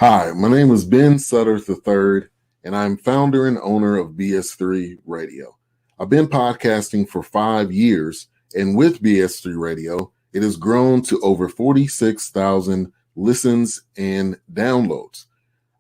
Hi, my name is Ben Sutter III, and I'm founder and owner of BS3 Radio. I've been podcasting for 5 years, and with BS3 Radio, it has grown to over 46,000 listens and downloads.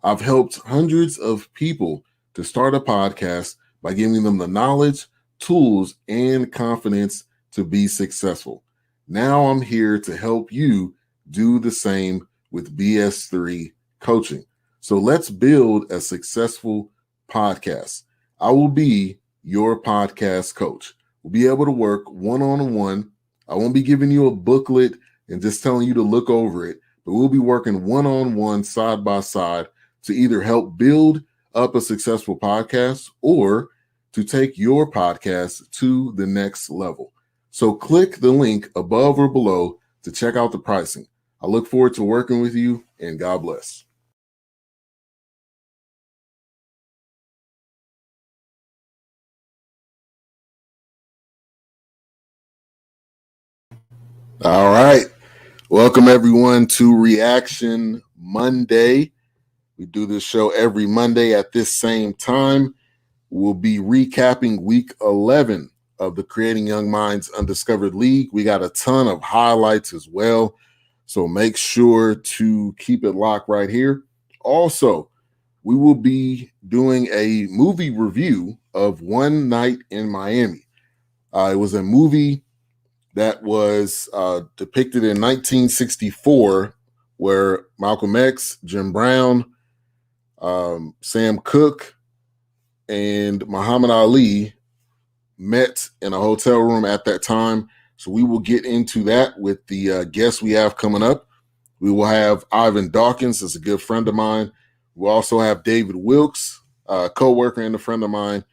I've helped hundreds of people to start a podcast by giving them the knowledge, tools, and confidence to be successful. Now I'm here to help you do the same with BS3 coaching. So let's build a successful podcast. I will be your podcast coach. We'll be able to work one-on-one. I won't be giving you a booklet and just telling you to look over it, but we'll be working one-on-one, side by side, to either help build up a successful podcast or to take your podcast to the next level. So click the link above or below to check out the pricing. I look forward to working with you, and God bless. All right. Welcome, everyone, to Reaction Monday. We do this show every Monday at this same time. We'll be recapping week 11 of the Creating Young Minds Undiscovered League. We got a ton of highlights as well, so make sure to keep it locked right here. Also, we will be doing a movie review of One Night in Miami. It was a movie that was depicted in 1964, where Malcolm X, Jim Brown, Sam Cooke, and Muhammad Ali met in a hotel room at that time. So we will get into that with the guests we have coming up. We will have Ivan Dawkins, that's a good friend of mine. We'll also have David Wilkes, a co-worker and a friend of mine.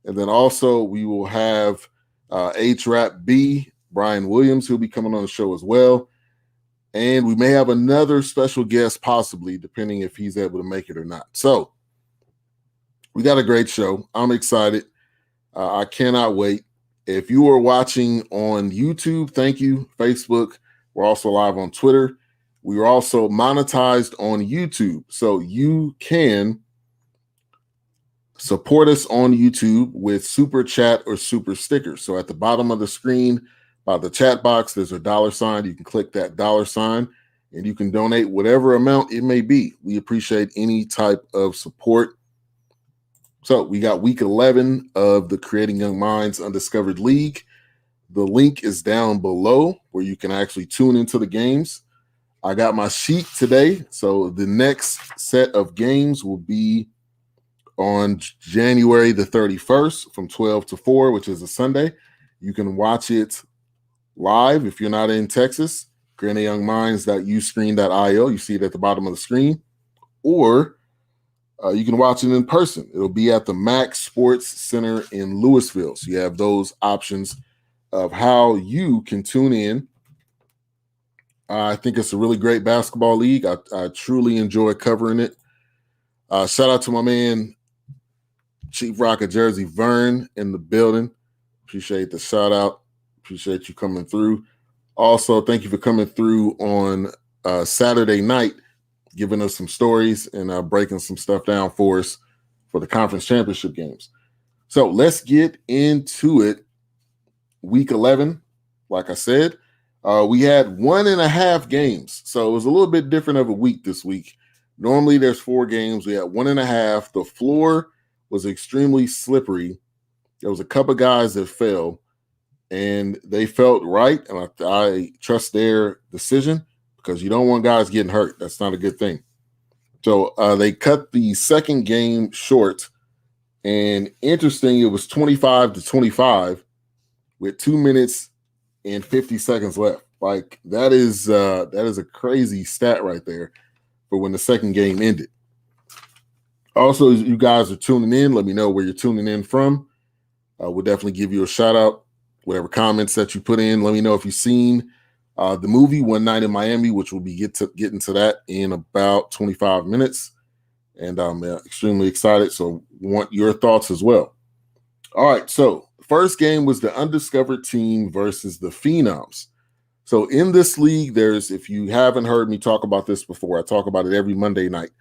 And then also we will have H-Rap B, Brian Williams, who'll be coming on the show as well. And we may have another special guest, possibly, depending if he's able to make it or not. So we got a great show. I'm excited. I cannot wait. If you are watching on YouTube, thank you. Facebook, we're also live on Twitter. We are also monetized on YouTube. So you can support us on YouTube with super chat or super stickers. So at the bottom of the screen, by the chat box, there's a $sign. You can click that $sign and you can donate whatever amount it may be. We appreciate any type of support. So we got week 11 of the Creating Young Minds Undiscovered League. The link is down below where you can actually tune into the games. I got my sheet today. So the next set of games will be on January the 31st from 12 to 4, which is a Sunday. You can watch it live if you're not in Texas. creatingyoungminds.uscreen.io. You see it at the bottom of the screen. Or you can watch it in person. It'll be at the Max Sports Center in Louisville. So you have those options of how you can tune in. I think it's a really great basketball league. I truly enjoy covering it. Shout out to my man, Chief Rocket Jersey Vern, in the building. Appreciate the shout out. Appreciate you coming through. Also, thank you for coming through on Saturday night, giving us some stories and breaking some stuff down for us for the conference championship games. So let's get into it. Week 11, like I said, we had 1.5 games. So it was a little bit different of a week this week. Normally there's 4 games. We had 1.5. The floor was extremely slippery. There was a couple guys that fell, and they felt right. And I trust their decision, because you don't want guys getting hurt. That's not a good thing. So they cut the second game short. And interesting, it was 25-25 with 2 minutes and 50 seconds left. Like that is a crazy stat right there for when the second game ended. Also, as you guys are tuning in, let me know where you're tuning in from. We'll definitely give you a shout out. Whatever comments that you put in, let me know if you've seen the movie One Night in Miami, which we'll be getting to that in about 25 minutes. And I'm extremely excited, so want your thoughts as well. All right, so the first game was the Undiscovered Team versus the Phenoms. So in this league, if you haven't heard me talk about this before, I talk about it every Monday night.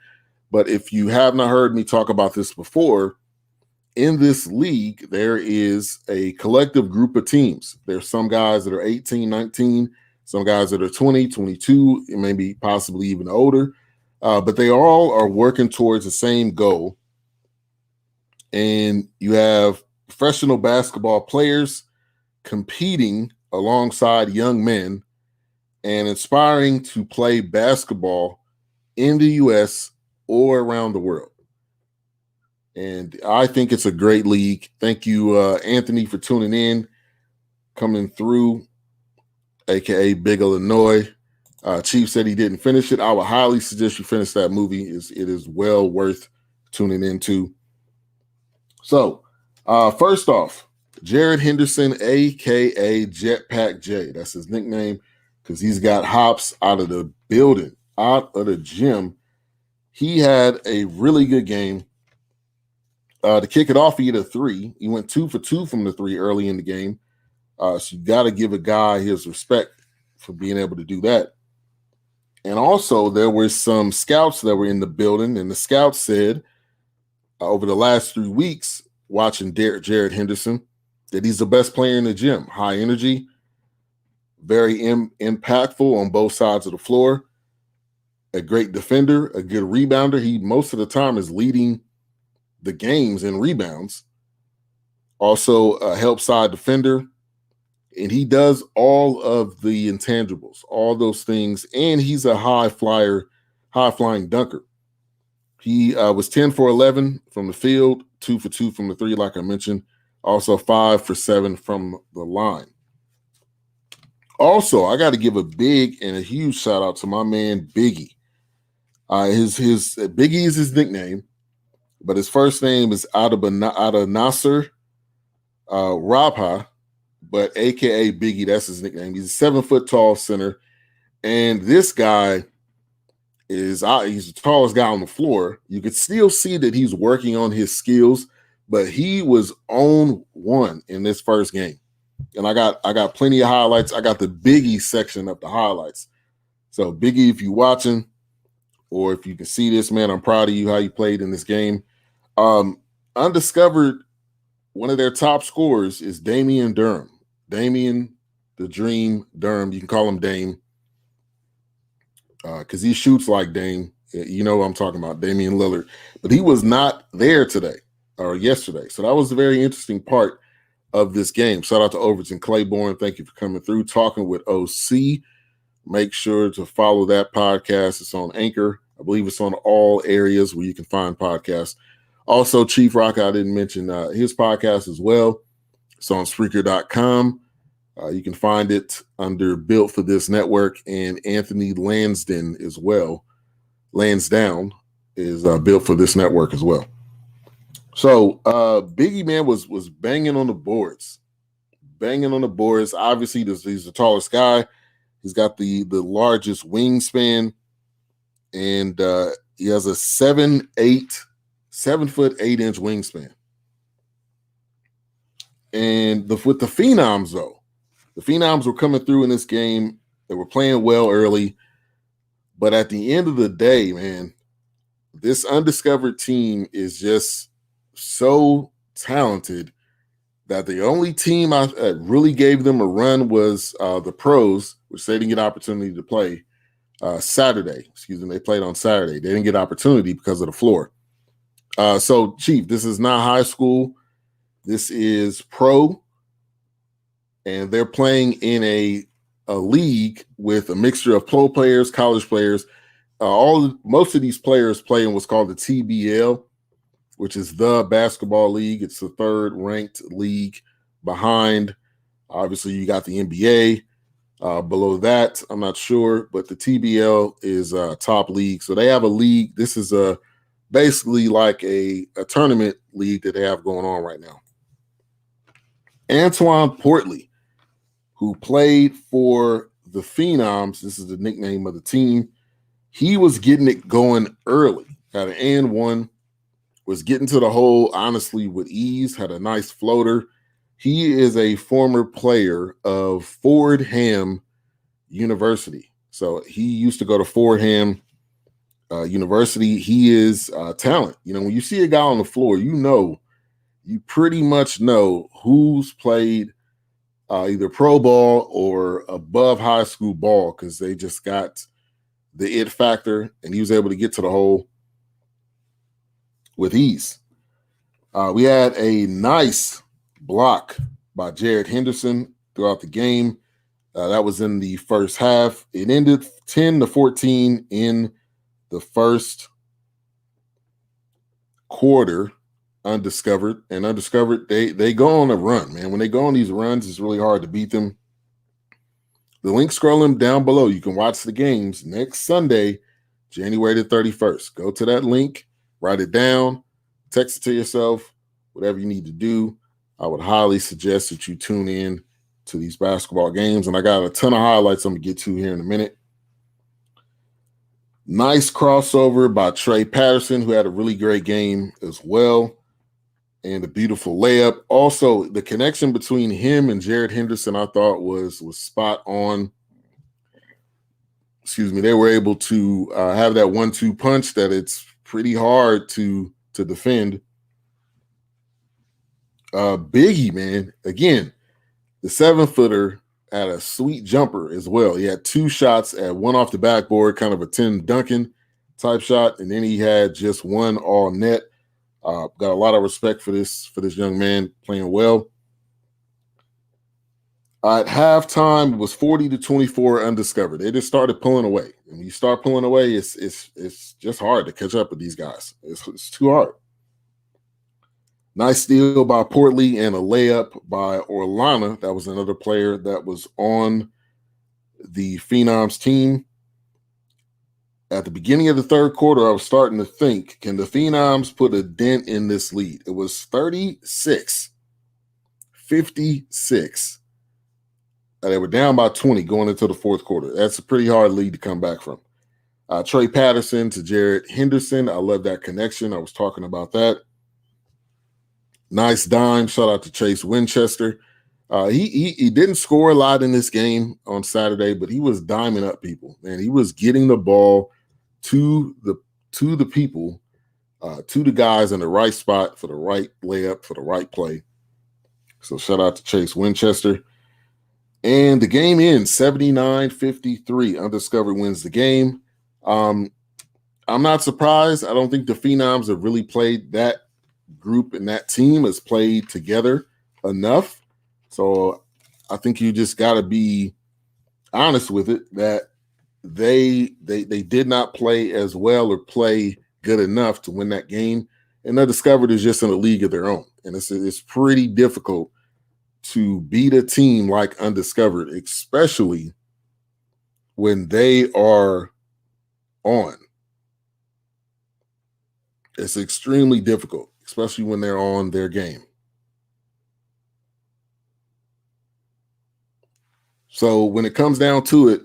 But if you have not heard me talk about this before, in this league, there is a collective group of teams. There's some guys that are 18, 19, some guys that are 20, 22, and maybe possibly even older. But they all are working towards the same goal. And you have professional basketball players competing alongside young men and inspiring to play basketball in the U.S. or around the world. And I think it's a great league. Thank you, Anthony, for tuning in, coming through, a.k.a. Big Illinois. Chief said he didn't finish it. I would highly suggest you finish that movie. It is well worth tuning into. So, first off, Jared Henderson, a.k.a. Jetpack J. That's his nickname because he's got hops out of the building, out of the gym. He had a really good game. To kick it off, he hit a three. He went 2 for 2 from the three early in the game. So you got to give a guy his respect for being able to do that. And also, there were some scouts that were in the building, and the scouts said over the last 3 weeks, watching Jared Henderson, that he's the best player in the gym. High energy, very impactful on both sides of the floor, a great defender, a good rebounder. He most of the time is leading the games in rebounds. Also a help side defender. And he does all of the intangibles, all those things. And he's a high flying dunker. He was 10 for 11 from the field, 2 for 2 from the three, like I mentioned. Also 5 for 7 from the line. Also, I got to give a big and a huge shout out to my man Biggie. His Biggie is his nickname, but his first name is Nasser Rabha, but AKA Biggie, that's his nickname. He's a 7-foot tall center, and this guy he's the tallest guy on the floor. You could still see that he's working on his skills, but he was on one in this first game. And I got plenty of highlights. I got the Biggie section of the highlights. So Biggie, if you're watching, or if you can see this, man, I'm proud of you how you played in this game. Undiscovered, one of their top scorers is Damian Durham. Damian, the Dream Durham. You can call him Dame because he shoots like Dame. You know what I'm talking about, Damian Lillard. But he was not there today or yesterday. So that was a very interesting part of this game. Shout out to Overton Claiborne. Thank you for coming through, talking with OC. Make sure to follow that podcast. It's on Anchor. I believe it's on all areas where you can find podcasts. Also, Chief Rock, I didn't mention his podcast as well. It's on Spreaker.com. You can find it under Built for This Network, and Anthony Lansdowne as well. Lansdowne is Built for This Network as well. So Biggie, man, was banging on the boards. Banging on the boards. Obviously, he's the tallest guy. He's got the largest wingspan, and he has a 7'8" wingspan. And with the Phenoms, though, the Phenoms were coming through in this game. They were playing well early. But at the end of the day, man, this undiscovered team is just so talented that the only team I really gave them a run was the pros, which they didn't get opportunity to play Saturday. Excuse me, they played on Saturday. They didn't get opportunity because of the floor. So, Chief, this is not high school. This is pro, and they're playing in a league with a mixture of pro players, college players. Most of these players play in what's called the TBL, which is the basketball league. It's the third ranked league behind. Obviously, you got the NBA. Below that, I'm not sure, but the TBL is a top league. So they have a league. This is basically like a tournament league that they have going on right now. Antoine Portley, who played for the Phenoms, this is the nickname of the team, he was getting it going early. Had an and one, was getting to the hole, honestly, with ease, had a nice floater. He is a former player of Fordham University. So he used to go to Fordham University. He is talent. You know, when you see a guy on the floor, you pretty much know who's played either pro ball or above high school ball because they just got the it factor, and he was able to get to the hole with ease. We had a nice block by Jared Henderson throughout the game. That was in the first half. It ended 10-14 in the first quarter. Undiscovered, and Undiscovered, they go on a run, man. When they go on these runs, it's really hard to beat them. The link scrolling down below. You can watch the games next Sunday, January the 31st. Go to that link, write it down, text it to yourself, whatever you need to do. I would highly suggest that you tune in to these basketball games, and I got a ton of highlights I'm going to get to here in a minute. Nice crossover by Trey Patterson, who had a really great game as well, and a beautiful layup. Also, the connection between him and Jared Henderson, I thought was spot on. Excuse me. They were able to have that 1-2 punch that it's pretty hard to defend. Biggie, man, again, the 7-footer had a sweet jumper as well. He had 2 shots, at one off the backboard, kind of a Tim Duncan type shot, and then he had just one all net. Got a lot of respect for this young man playing well. At halftime, it was 40-24 Undiscovered. They just started pulling away. And when you start pulling away, it's just hard to catch up with these guys. It's too hard. Nice steal by Portley and a layup by Orlana. That was another player that was on the Phenoms team. At the beginning of the third quarter, I was starting to think, can the Phenoms put a dent in this lead? It was 36-56. They were down by 20 going into the fourth quarter. That's a pretty hard lead to come back from. Trey Patterson to Jared Henderson. I love that connection. I was talking about that. Nice dime. Shout out to Chase Winchester. He didn't score a lot in this game on Saturday, but he was diming up people, man. He was getting the ball to the people, to the guys in the right spot for the right layup, for the right play. So shout out to Chase Winchester. And the game ends 79-53. Undiscovered wins the game. I'm not surprised. I don't think the Phenoms have really played, that group and that team has played together enough. So I think you just got to be honest with it that they did not play as well or play good enough to win that game. And Undiscovered is just in a league of their own. And it's pretty difficult to beat a team like Undiscovered, especially when they are on. It's extremely difficult, especially when they're on their game. So when it comes down to it,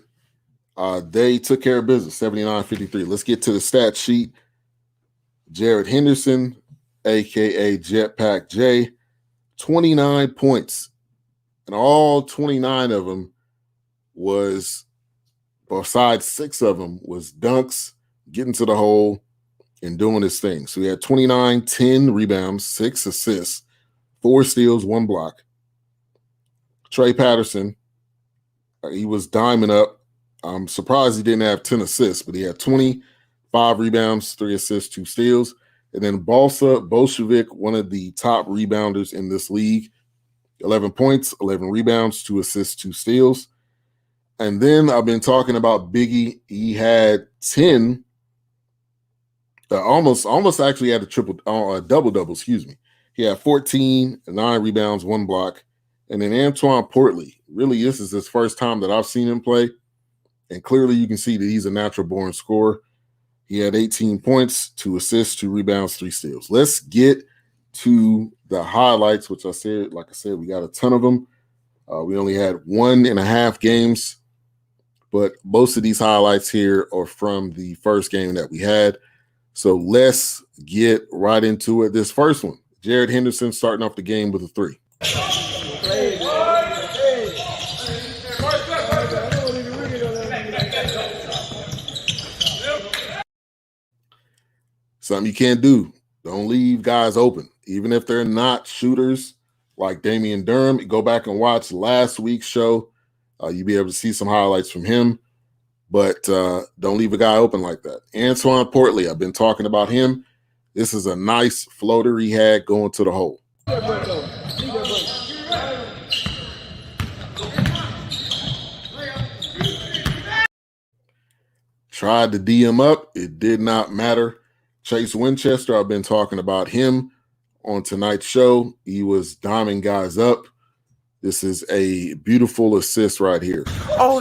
they took care of business, 79-53. Let's get to the stat sheet. Jared Henderson, a.k.a. Jetpack J, 29 points. And all 29 of them was, besides 6 of them, was dunks, getting to the hole, and doing his thing. So he had 29, 10 rebounds, 6 assists, 4 steals, 1 block. Trey Patterson, he was diming up. I'm surprised he didn't have 10 assists, but he had 25 rebounds, 3 assists, 2 steals. And then Balsa Bolshevik, one of the top rebounders in this league, 11 points, 11 rebounds, 2 assists, 2 steals. And then I've been talking about Biggie. He had 10, almost actually had a double-double, excuse me. He had 14, 9 rebounds, 1 block. And then Antoine Portley, really, this is his first time that I've seen him play. And clearly you can see that he's a natural-born scorer. He had 18 points, 2 assists, 2 rebounds, 3 steals. Let's get to the highlights, which like I said, we got a ton of them. We only had 1.5 games, but most of these highlights here are from the first game that we had. So let's get right into it. This first one, Jared Henderson starting off the game with a 3. something you can't do. Don't leave guys open, even if they're not shooters like Damian Durham. Go back and watch last week's show. You'll be able to see some highlights from him, but don't leave a guy open like that. Antoine Portley, I've been talking about him. This is a nice floater he had going to the hole. Tried to D him up. It did not matter. Chase Winchester, I've been talking about him on tonight's show. He was diming guys up. This is a beautiful assist right here. Oh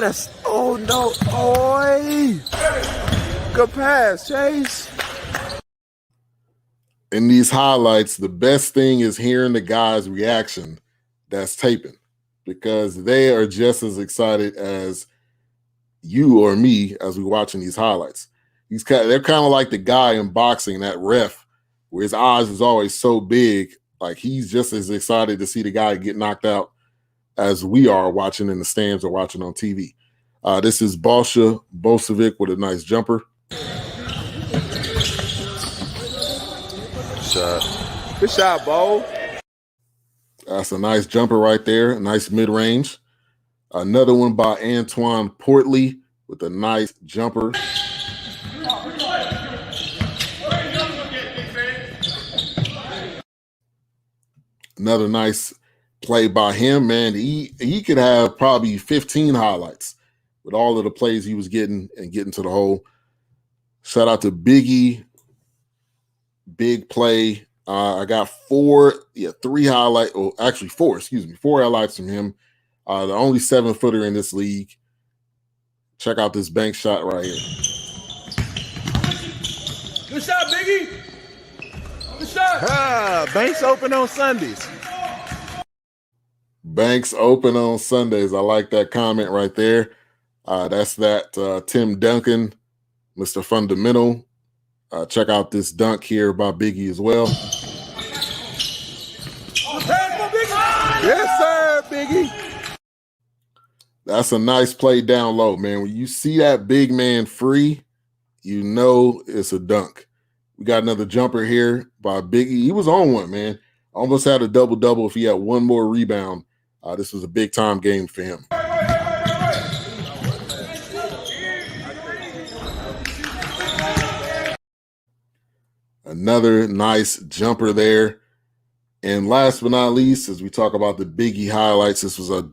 no, boy. Good pass, Chase. In these highlights, the best thing is hearing the guy's reaction that's taping, because they are just as excited as you or me as we're watching these highlights. They're kind of like the guy in boxing, that ref, where his eyes is always so big. Like, he's just as excited to see the guy get knocked out as we are watching in the stands or watching on TV. This is Balša Bošović with a nice jumper. Good shot, Bo. That's a nice jumper right there. A nice mid-range. Another one by Antoine Portley with a nice jumper. Another nice play by him, man. He could have probably 15 highlights with all of the plays he was getting and getting to the hole. Shout out to Biggie. Big play. I got four highlights from him. The only 7-footer in this league. Check out this bank shot right here. Good shot, Biggie. Good shot. Banks open on Sundays. Banks open on Sundays. I like that comment right there. That's that Tim Duncan, Mr. Fundamental. Check out this dunk here by Biggie as well. Yes, sir, Biggie. That's a nice play down low, man. When you see that big man free, you know it's a dunk. We got another jumper here by Biggie. He was on one, man. Almost had a double-double if he had one more rebound. This was a big-time game for him. Another nice jumper there. And last but not least, as we talk about the Biggie highlights, this was a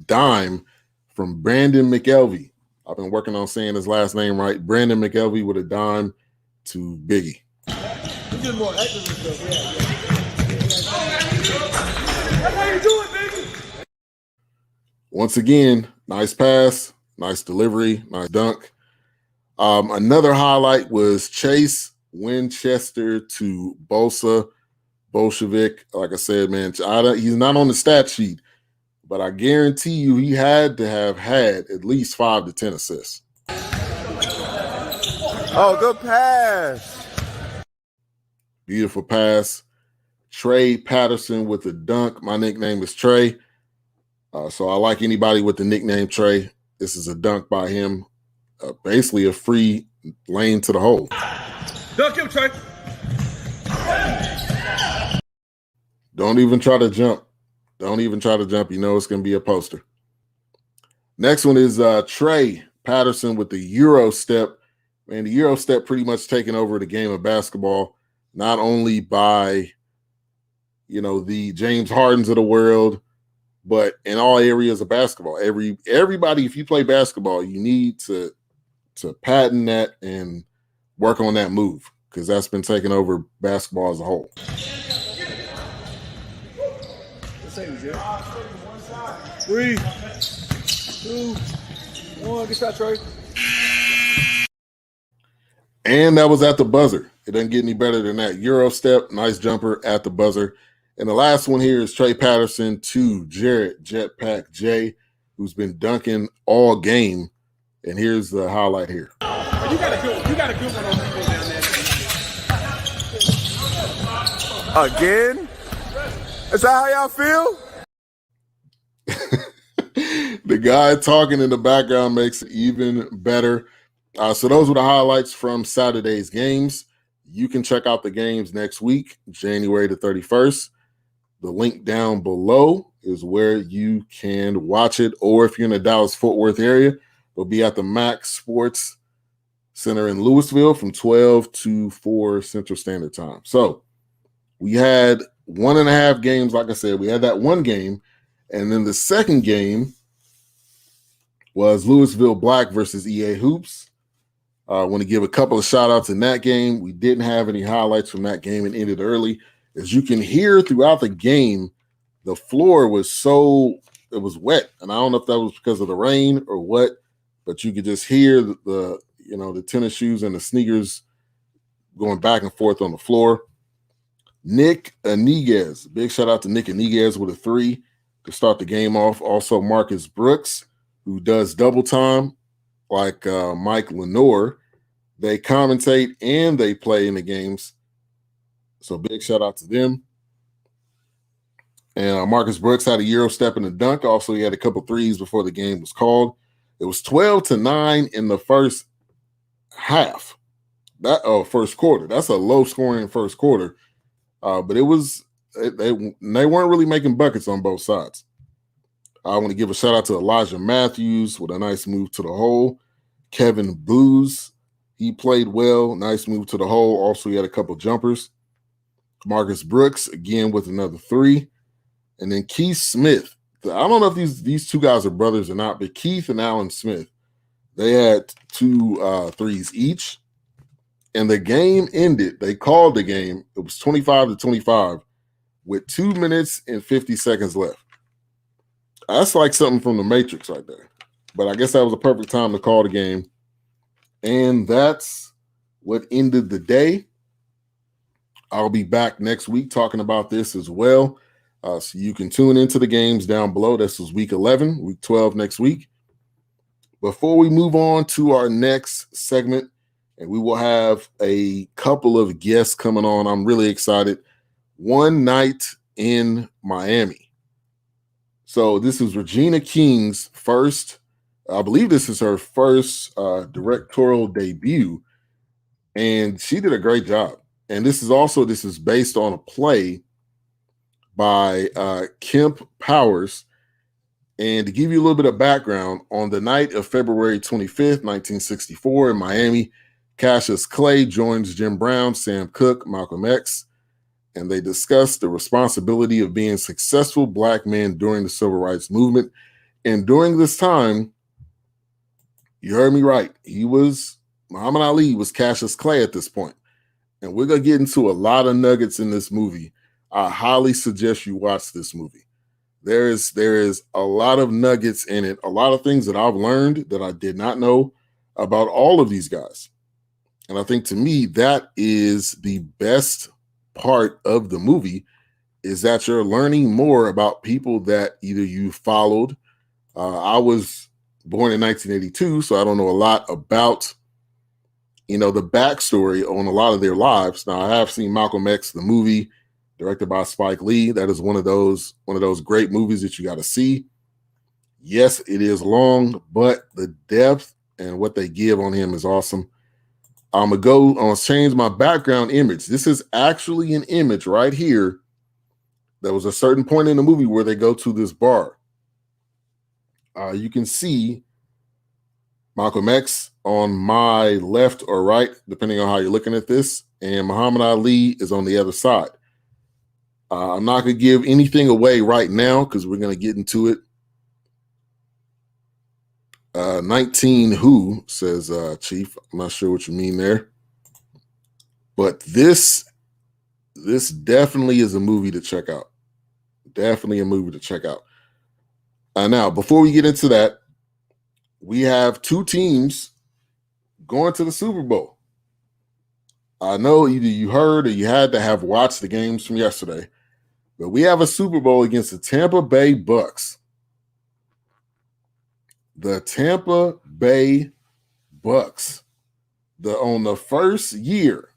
dime from Brandon McElvey. I've been working on saying his last name right. Brandon McElvey with a dime to Biggie. He's getting more active and stuff. That's how you do it, baby. Once again, nice pass, nice delivery, nice dunk. Another highlight was Chase Winchester to Balša Bošović. Like I said, man, he's not on the stat sheet, but I guarantee you he had to have had at least 5 to 10 assists. Oh, good pass. Beautiful pass. Trey Patterson with the dunk. My nickname is Trey. So I like anybody with the nickname Trey. This is a dunk by him. Basically a free lane to the hole. Dunk him, Trey. Don't even try to jump. Don't even try to jump. You know it's going to be a poster. Next one is Trey Patterson with the Euro step. Man, the Euro step pretty much taking over the game of basketball, not only by, the James Hardens of the world, but in all areas of basketball. Everybody, if you play basketball, you need to patent that and work on that move, because that's been taking over basketball as a whole. Three, 2, 1. Get shot, Trey. And that was at the buzzer. It doesn't get any better than that. Euro step, nice jumper at the buzzer. And the last one here is Trey Patterson to Jarrett Jetpack J, who's been dunking all game. And here's the highlight here. You got a good one on people down there. Again? Is that how y'all feel? The guy talking in the background makes it even better. So those were the highlights from Saturday's games. You can check out the games next week, January the 31st. The link down below is where you can watch it. Or if you're in the Dallas-Fort Worth area, it'll be at the Mac Sports Center in Louisville from 12 to 4 Central Standard Time. So we had 1.5 games. Like I said, we had that one game. And then the second game was Louisville Black versus EA Hoops. I want to give a couple of shout outs in that game. We didn't have any highlights from that game and ended early. As you can hear throughout the game, the floor was it was wet. And I don't know if that was because of the rain or what, but you could just hear the tennis shoes and the sneakers going back and forth on the floor. Nick Iniguez, big shout out to Nick Iniguez with a 3 to start the game off. Also Marcus Brooks, who does double time like Mike Lenore. They commentate and they play in the games. So big shout out to them. And Marcus Brooks had a Euro step and a dunk. Also, he had a couple threes before the game was called. It was 12-9 in the first half. First quarter. That's a low scoring first quarter. But they weren't really making buckets on both sides. I want to give a shout out to Elijah Matthews with a nice move to the hole. Kevin Booz, he played well. Nice move to the hole. Also, he had a couple jumpers. Marcus Brooks, again, with another 3. And then Keith Smith. I don't know if these two guys are brothers or not, but Keith and Alan Smith, they had 2 threes each. And the game ended. They called the game. It was 25-25 with 2 minutes and 50 seconds left. That's like something from the Matrix right there. But I guess that was a perfect time to call the game. And that's what ended the day. I'll be back next week talking about this as well. So you can tune into the games down below. This is week 11, week 12 next week. Before we move on to our next segment, and we will have a couple of guests coming on. I'm really excited. One Night in Miami. So this is Regina King's first, I believe this is her first directorial debut. And she did a great job. And this is based on a play by Kemp Powers. And to give you a little bit of background, on the night of February 25th, 1964 in Miami, Cassius Clay joins Jim Brown, Sam Cooke, Malcolm X, and they discuss the responsibility of being successful Black men during the Civil Rights Movement. And during this time, you heard me right, Muhammad Ali was Cassius Clay at this point. And we're going to get into a lot of nuggets in this movie. I highly suggest you watch this movie. There is a lot of nuggets in it, a lot of things that I've learned that I did not know about all of these guys. And I think to me, that is the best part of the movie, is that you're learning more about people that either you followed. I was born in 1982, so I don't know a lot about the backstory on a lot of their lives. Now, I have seen Malcolm X, the movie, directed by Spike Lee. That is one of those great movies that you got to see. Yes, it is long, but the depth and what they give on him is awesome. I'm gonna change my background image. This is actually an image right here. There was a certain point in the movie where they go to this bar. You can see Malcolm X on my left or right, depending on how you're looking at this, and Muhammad Ali is on the other side. I'm not going to give anything away right now because we're going to get into it. 19 who, says Chief. I'm not sure what you mean there. But this definitely is a movie to check out. Definitely a movie to check out. Now, before we get into that, we have 2 teams going to the Super Bowl. I know either you heard or you had to have watched the games from yesterday, but we have a Super Bowl against the Tampa Bay Bucks. The Tampa Bay Bucks. On the first year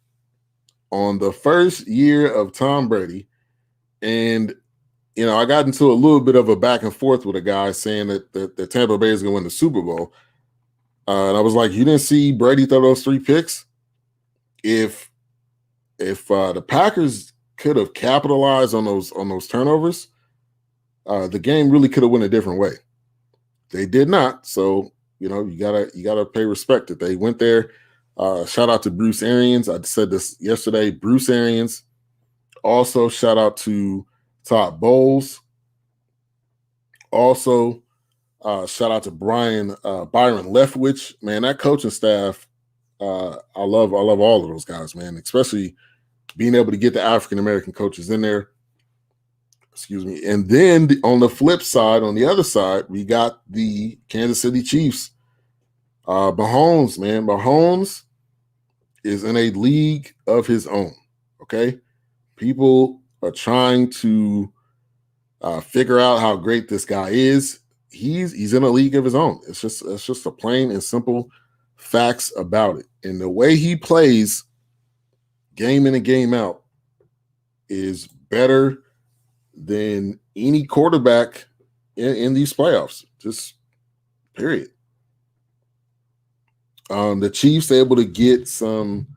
of Tom Brady, and I got into a little bit of a back and forth with a guy saying that Tampa Bay is going to win the Super Bowl. And I was like, you didn't see Brady throw those 3 picks? If if the Packers could have capitalized on those turnovers, the game really could have went a different way. They did not. So, you gotta pay respect that they went there. Shout out to Bruce Arians. I said this yesterday. Bruce Arians. Also, shout out to Todd Bowles. Also, shout out to Byron Leftwich. Man, that coaching staff, I love all of those guys, man, especially being able to get the African American coaches in there. Excuse me. And then on the flip side, on the other side, we got the Kansas City Chiefs. Mahomes, man. Mahomes is in a league of his own. Okay. People are trying to figure out how great this guy is. He's in a league of his own. It's just a plain and simple facts about it. And the way he plays game in and game out is better than any quarterback in these playoffs. Just period. The Chiefs able to get some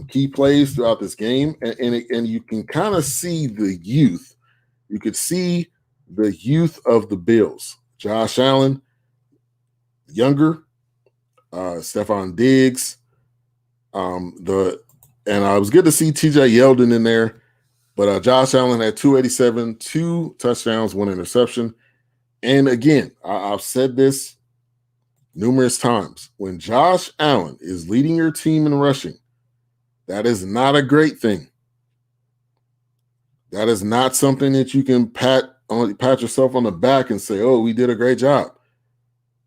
key plays throughout this game, and you can kind of see the youth. You could see the youth of the Bills. Josh Allen, younger, Stephon Diggs, and I was good to see TJ Yeldon in there, but Josh Allen had 287, 2 touchdowns, 1 interception. And again, I've said this numerous times. When Josh Allen is leading your team in rushing, that is not a great thing. That is not something that you can pat yourself on the back and say, "Oh, we did a great job."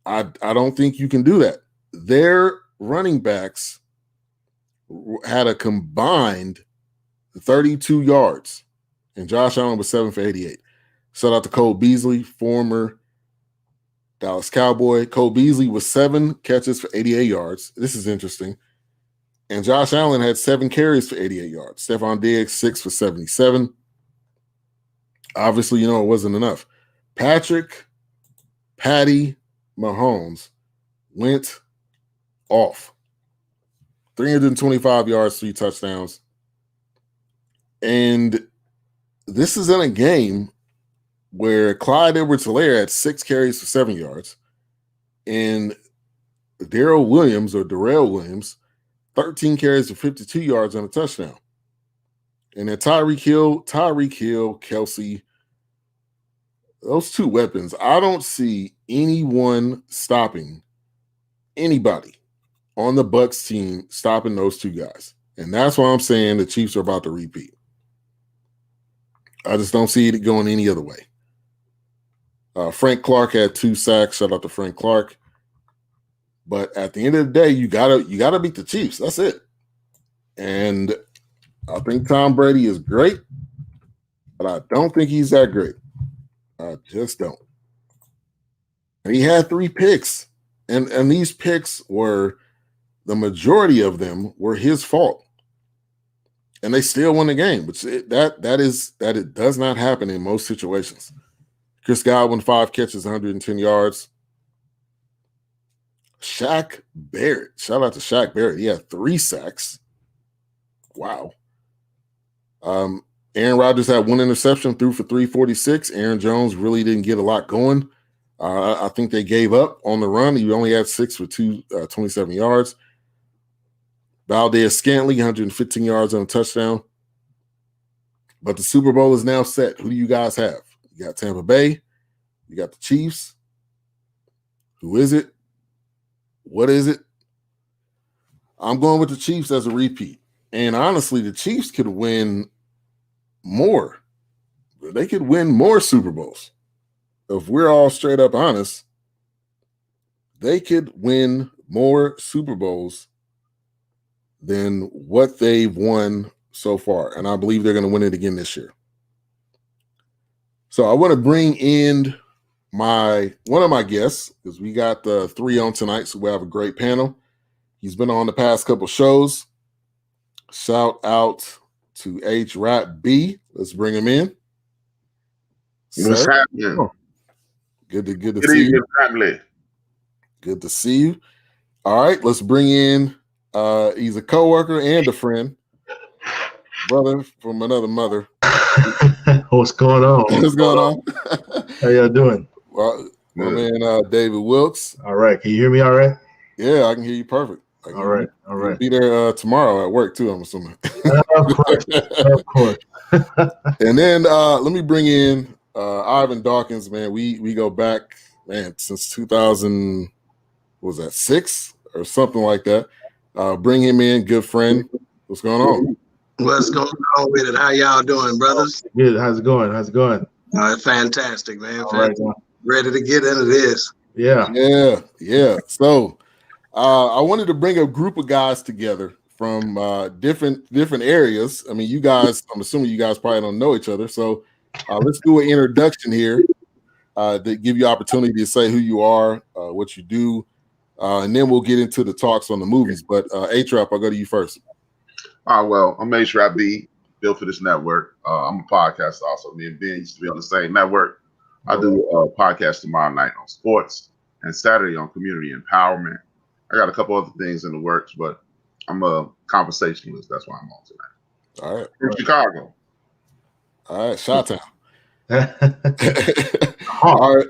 I don't think you can do that. Their running backs had a combined 32 yards, and Josh Allen was 7 for 88. Shout out to Cole Beasley, former Dallas Cowboy. Cole Beasley was 7 catches for 88 yards. This is interesting. And Josh Allen had 7 carries for 88 yards. Stephon Diggs, 6 for 77. Obviously, it wasn't enough. Patty Mahomes went off. 325 yards, 3 touchdowns. And this is in a game where Clyde Edwards-Helaire had 6 carries for 7 yards. And Darrell Williams, 13 carries for 52 yards on a touchdown. And then Tyreek Hill, Kelsey, those 2 weapons, I don't see anyone stopping anybody on the Bucs team stopping those 2 guys. And that's why I'm saying the Chiefs are about to repeat. I just don't see it going any other way. Frank Clark had 2 sacks. Shout out to Frank Clark. But at the end of the day, you gotta beat the Chiefs. That's it. And I think Tom Brady is great, but I don't think he's that great. I just don't. And he had 3 picks, and these picks were, the majority of them were his fault, and they still won the game. But it does not happen in most situations. Chris Godwin, 5 catches, 110 yards. Shaq Barrett, shout out to Shaq Barrett. He had 3 sacks. Wow. Aaron Rodgers had 1 interception, threw for 346. Aaron Jones really didn't get a lot going. I think they gave up on the run. He only had 6 for 27 yards. Valdez-Scantling, 115 yards on a touchdown. But the Super Bowl is now set. Who do you guys have? You got Tampa Bay. You got the Chiefs. Who is it? What is it? I'm going with the Chiefs as a repeat. And honestly, the Chiefs could win more. They could win more Super Bowls. If we're all straight up honest, they could win more Super Bowls than what they've won so far. And I believe they're going to win it again this year. So I want to bring in one of my guests, because we got 3 on tonight, so we have a great panel. He's been on the past couple shows. Shout out to H. Rap B. Let's bring him in. What's happening? Good to see you. Family. Good to see you. All right, let's bring in. He's a coworker and a friend. brother from another mother. What's going on? What's going on? How y'all doing? Well, my man David Wilkes. All right. Can you hear me all right? Yeah, I can hear you perfect. All right. You'll be there tomorrow at work too, I'm assuming. Of course. Of course. And then let me bring in Ivan Dawkins, man. We go back, man, since 2000, what was that, 6 or something like that. Bring him in, good friend. What's going on? What's going on with it? How y'all doing, brothers? Good. How's it going? Fantastic, man. All right, ready to get into this. Yeah. So I wanted to bring a group of guys together from different areas. I mean, you guys, I'm assuming you guys probably don't know each other. So let's do an introduction here to give you opportunity to say who you are, what you do, and then we'll get into the talks on the movies. But A-Trap, I'll go to you first. Well, I'm A-Trap B, built for this network. I'm a podcaster also. Me and Ben used to be on the same network. I do a podcast tomorrow night on sports and Saturday on community empowerment. I got a couple other things in the works, but I'm a conversationalist. That's why I'm on tonight. All right. From Chicago. All right, Chi-Town. All All right.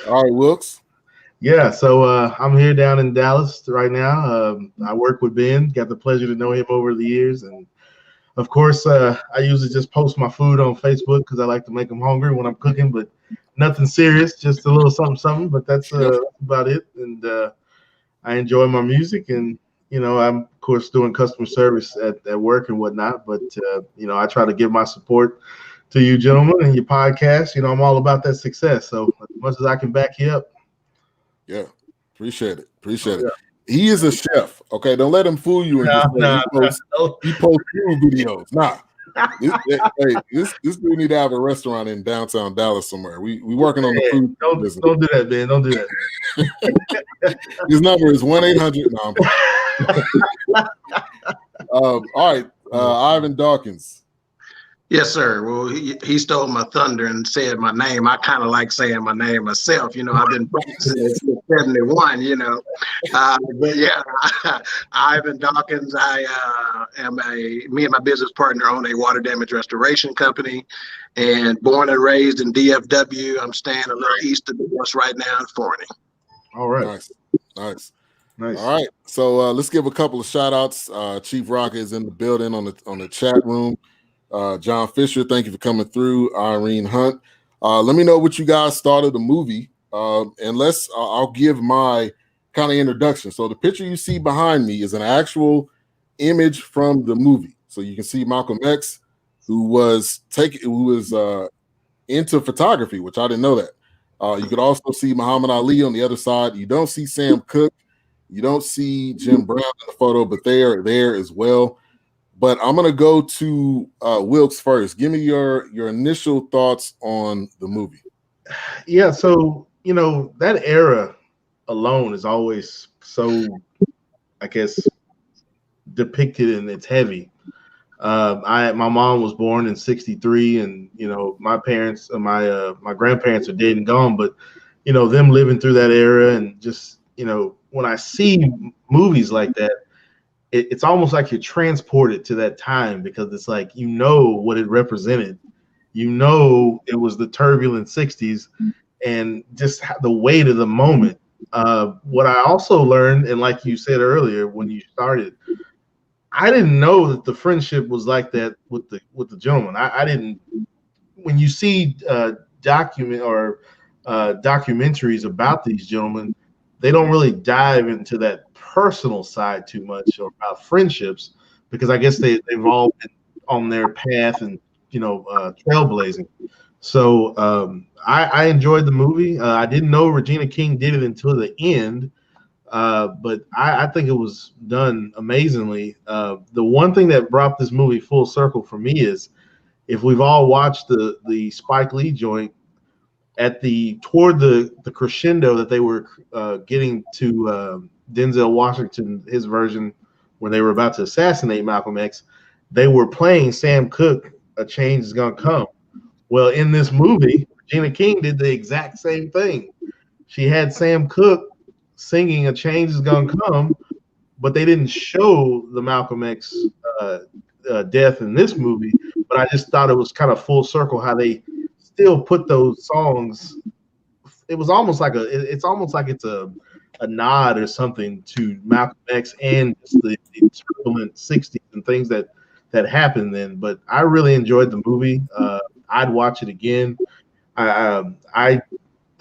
All right, Wilkes. Yeah, so I'm here down in Dallas right now. I work with Ben. Got the pleasure to know him over the years, and of course, I usually just post my food on Facebook because I like to make them hungry when I'm cooking, but nothing serious, just a little something. But that's about it. And I enjoy my music, and I'm of course doing customer service at work and whatnot. But I try to give my support to you gentlemen and your podcast. I'm all about that success. So as much as I can back you up. Yeah, appreciate it. He is a chef. Okay, don't let him fool you. He posts food videos. Nah, this dude need to have a restaurant in downtown Dallas somewhere. We working on the food. Don't do that, man. Don't do that. His number is 1-800. No, all right, Ivan Dawkins. Yes, sir. Well, he stole my thunder and said my name. I kind of like saying my name myself. I've been practicing since 71, But yeah, Ivan Dawkins, me and my business partner own a water damage restoration company, and born and raised in DFW. I'm staying a little east of us right now in Forney. All right. Nice. All right. So let's give a couple of shout outs. Chief Rock is in the building on the chat room. John Fisher, thank you for coming through. Irene Hunt, let me know what you guys thought of the movie, and I'll give my kind of introduction. So the picture you see behind me is an actual image from the movie. So you can see Malcolm X, who was into photography, which I didn't know that. You could also see Muhammad Ali on the other side. You don't see Sam Cooke, you don't see Jim Brown in the photo, but they are there as well. But I'm going to go to Wilkes first. Give me your initial thoughts on the movie. Yeah, so, that era alone is always so, I guess, depicted, and it's heavy. My mom was born in 1963, and, my parents, my grandparents are dead and gone, but, them living through that era, and just, when I see movies like that, it's almost like you're transported to that time, because it's like, what it represented. It was the turbulent 60s, and just the weight of the moment. What I also learned, and like you said earlier when you started, I didn't know that the friendship was like that with the gentleman. I didn't. When you see documentaries about these gentlemen, they don't really dive into that personal side too much, or about friendships, because I guess they've all been on their path and trailblazing. So I enjoyed the movie. I didn't know Regina King did it until the end, but I think it was done amazingly. The one thing that brought this movie full circle for me is, if we've all watched the Spike Lee joint, toward the crescendo that they were getting to Denzel Washington, his version, when they were about to assassinate Malcolm X, they were playing Sam Cooke, "A Change Is Gonna Come." Well, in this movie, Regina King did the exact same thing. She had Sam Cooke singing "A Change Is Gonna Come," but they didn't show the Malcolm X death in this movie, but I just thought it was kind of full circle how they still put those songs. It was almost like it's almost like it's a nod or something to Malcolm X and just the turbulent 60s and things that happened then. But I really enjoyed the movie. I'd watch it again. I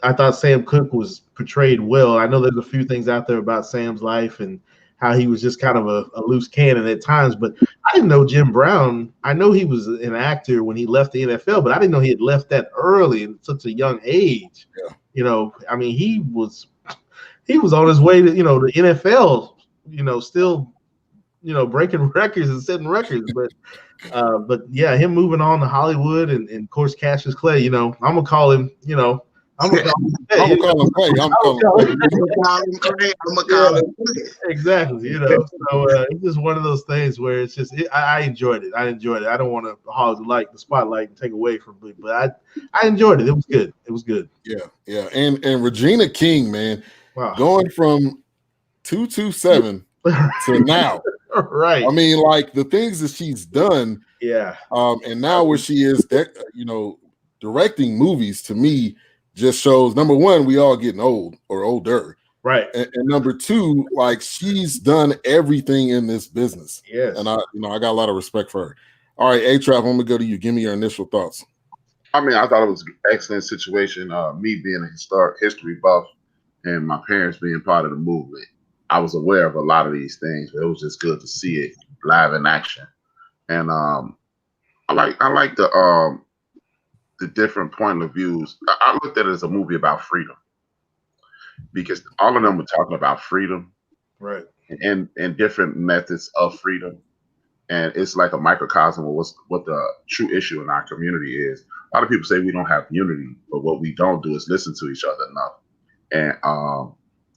thought Sam Cooke was portrayed well. I know there's a few things out there about Sam's life and how he was just kind of a loose cannon at times, but I didn't know Jim Brown. I know he was an actor when he left the NFL, but I didn't know he had left that early at such a young age. Yeah. You know, I mean, he was on his way to, the NFL, still, breaking records and setting records. But yeah, him moving on to Hollywood and of course Cassius Clay, I'm gonna call him, I'm gonna call him Clay. Exactly. So it's just one of those things where it's just I enjoyed it. I don't want to hog the spotlight and take away from it, but I enjoyed it. It was good. It was good. Yeah. And Regina King, man, wow. Going from 227 to now. Right. I mean, like the things that she's done. Yeah. And now where she is, directing movies to me just shows, number one, we all getting old or older. Right. And number two, like she's done everything in this business. Yes. And I got a lot of respect for her. All right, A-Trap, I'm gonna go to you. Give me your initial thoughts. I mean, I thought it was an excellent situation. Me being a historic history buff and my parents being part of the movement, I was aware of a lot of these things, but it was just good to see it live in action. And I like the different point of views. I looked at it as a movie about freedom because all of them were talking about freedom, right, and different methods of freedom. And it's like a microcosm of what the true issue in our community is. A lot of people say we don't have unity, but what we don't do is listen to each other enough.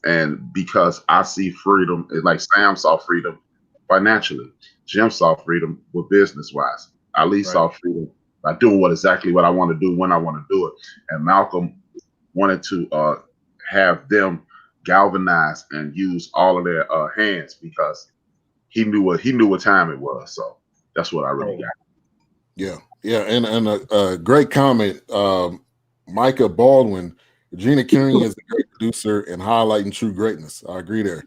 And because I see freedom, like Sam saw freedom financially, Jim saw freedom with business wise. Ali saw freedom by doing exactly what I want to do when I want to do it. And Malcolm wanted to have them galvanize and use all of their hands because he knew what time it was. So that's what I really got. Yeah, and a great comment, Micah Baldwin. Regina King is a great producer and highlighting true greatness. I agree there.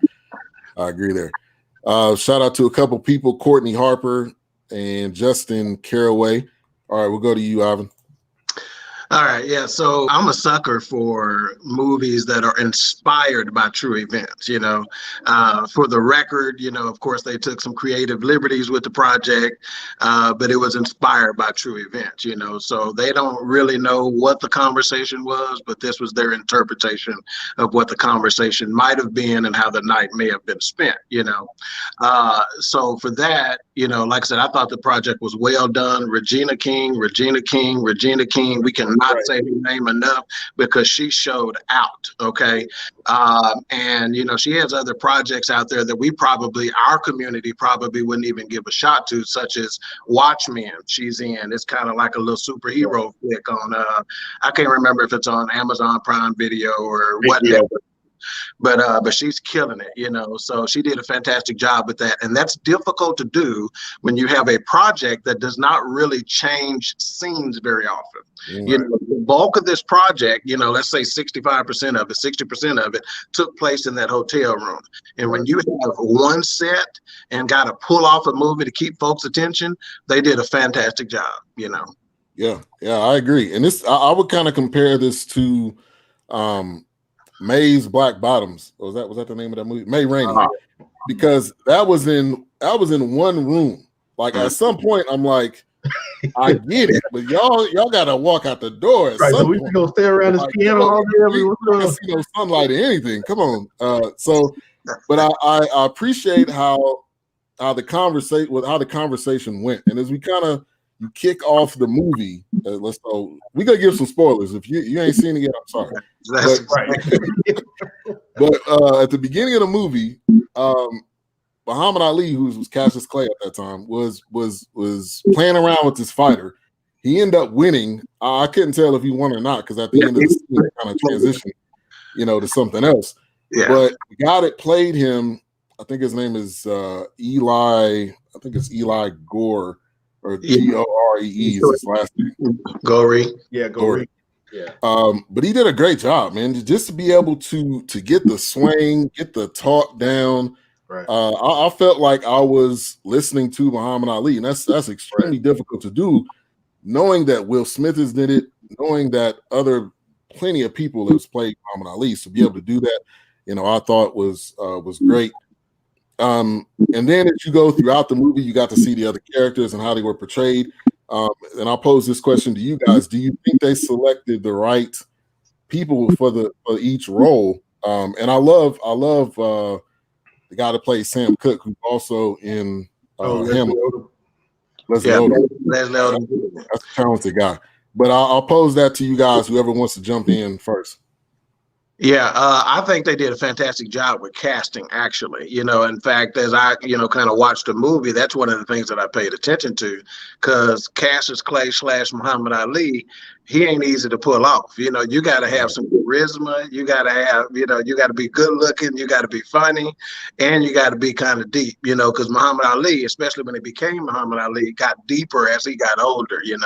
Shout out to a couple people, Courtney Harper and Justin Caraway. All right, we'll go to you, Ivan. All right, yeah. So I'm a sucker for movies that are inspired by true events. For the record, of course they took some creative liberties with the project, but it was inspired by true events. So they don't really know what the conversation was, but this was their interpretation of what the conversation might have been and how the night may have been spent. So for that, like I said, I thought the project was well done. Regina King. We cannot say her name enough because she showed out. Okay. And she has other projects out there that our community probably wouldn't even give a shot to, such as Watchmen. She's in. It's kind of like a little superhero flick on I can't remember if it's on Amazon Prime Video or whatever. But she's killing it, so she did a fantastic job with that. And that's difficult to do when you have a project that does not really change scenes very often. Right. The bulk of this project, let's say 65% of it, 60% of it took place in that hotel room. And when you have one set and got to pull off a movie to keep folks' attention, they did a fantastic job, Yeah, I agree. And this, I would kind of compare this to May's Black Bottoms. Was that the name of that movie? May Rainey. Because that was in one room. Like at some point, I'm like, I get it, but y'all gotta walk out the door. Right, so we can go stay around this piano all day. We don't see no sunlight or anything. Come on. But I appreciate how the conversation went, and as we kind of kick off the movie, we gotta give some spoilers. If you ain't seen it yet, I'm sorry. That's right. But at the beginning of the movie, Muhammad Ali, who was Cassius Clay at that time, was playing around with this fighter. He ended up winning. I couldn't tell if he won or not because at the end of the scene, kind of transitioned, to something else. Yeah. But the guy that played him I think his name is Eli. I think it's Eli Gore or Goree is his last name. Goree. Yeah, Goree. Yeah. But he did a great job, man. Just to be able to get the swing, get the talk down. Right. I felt like I was listening to Muhammad Ali, and that's extremely difficult to do, knowing that Will Smith has did it, knowing that plenty of people have played Muhammad Ali. So to be able to do that, I thought was great. And then as you go throughout the movie, you got to see the other characters and how they were portrayed. And I'll pose this question to you guys: do you think they selected the right people for each role? And I love the guy that plays Sam Cooke, who's also in Hamilton. Leslie Odom. That's a talented guy. But I'll pose that to you guys, whoever wants to jump in first. Yeah, I think they did a fantastic job with casting, actually. In fact, as I, kind of watched the movie, that's one of the things that I paid attention to, because Cassius Clay / Muhammad Ali, he ain't easy to pull off. You got to have some charisma. You got to have, you got to be good looking. You got to be funny, and you got to be kind of deep, because Muhammad Ali, especially when he became Muhammad Ali, got deeper as he got older, Yeah.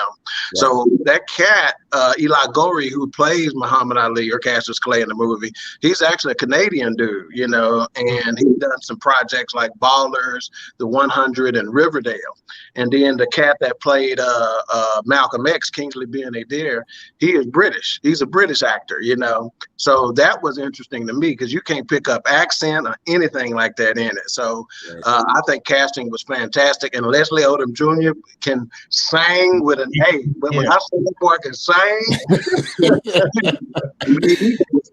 So that cat, Eli Goree, who plays Muhammad Ali or Cassius Clay in the movie, he's actually a Canadian dude, and he's done some projects like Ballers, The 100, and Riverdale. And then the cat that played Malcolm X, Kingsley Ben-Adir, he is British. He's a British actor, So that was interesting to me, because you can't pick up accent or anything like that in it. So I think casting was fantastic. And Leslie Odom Jr. can sing with an A. But when I say that boy can sing,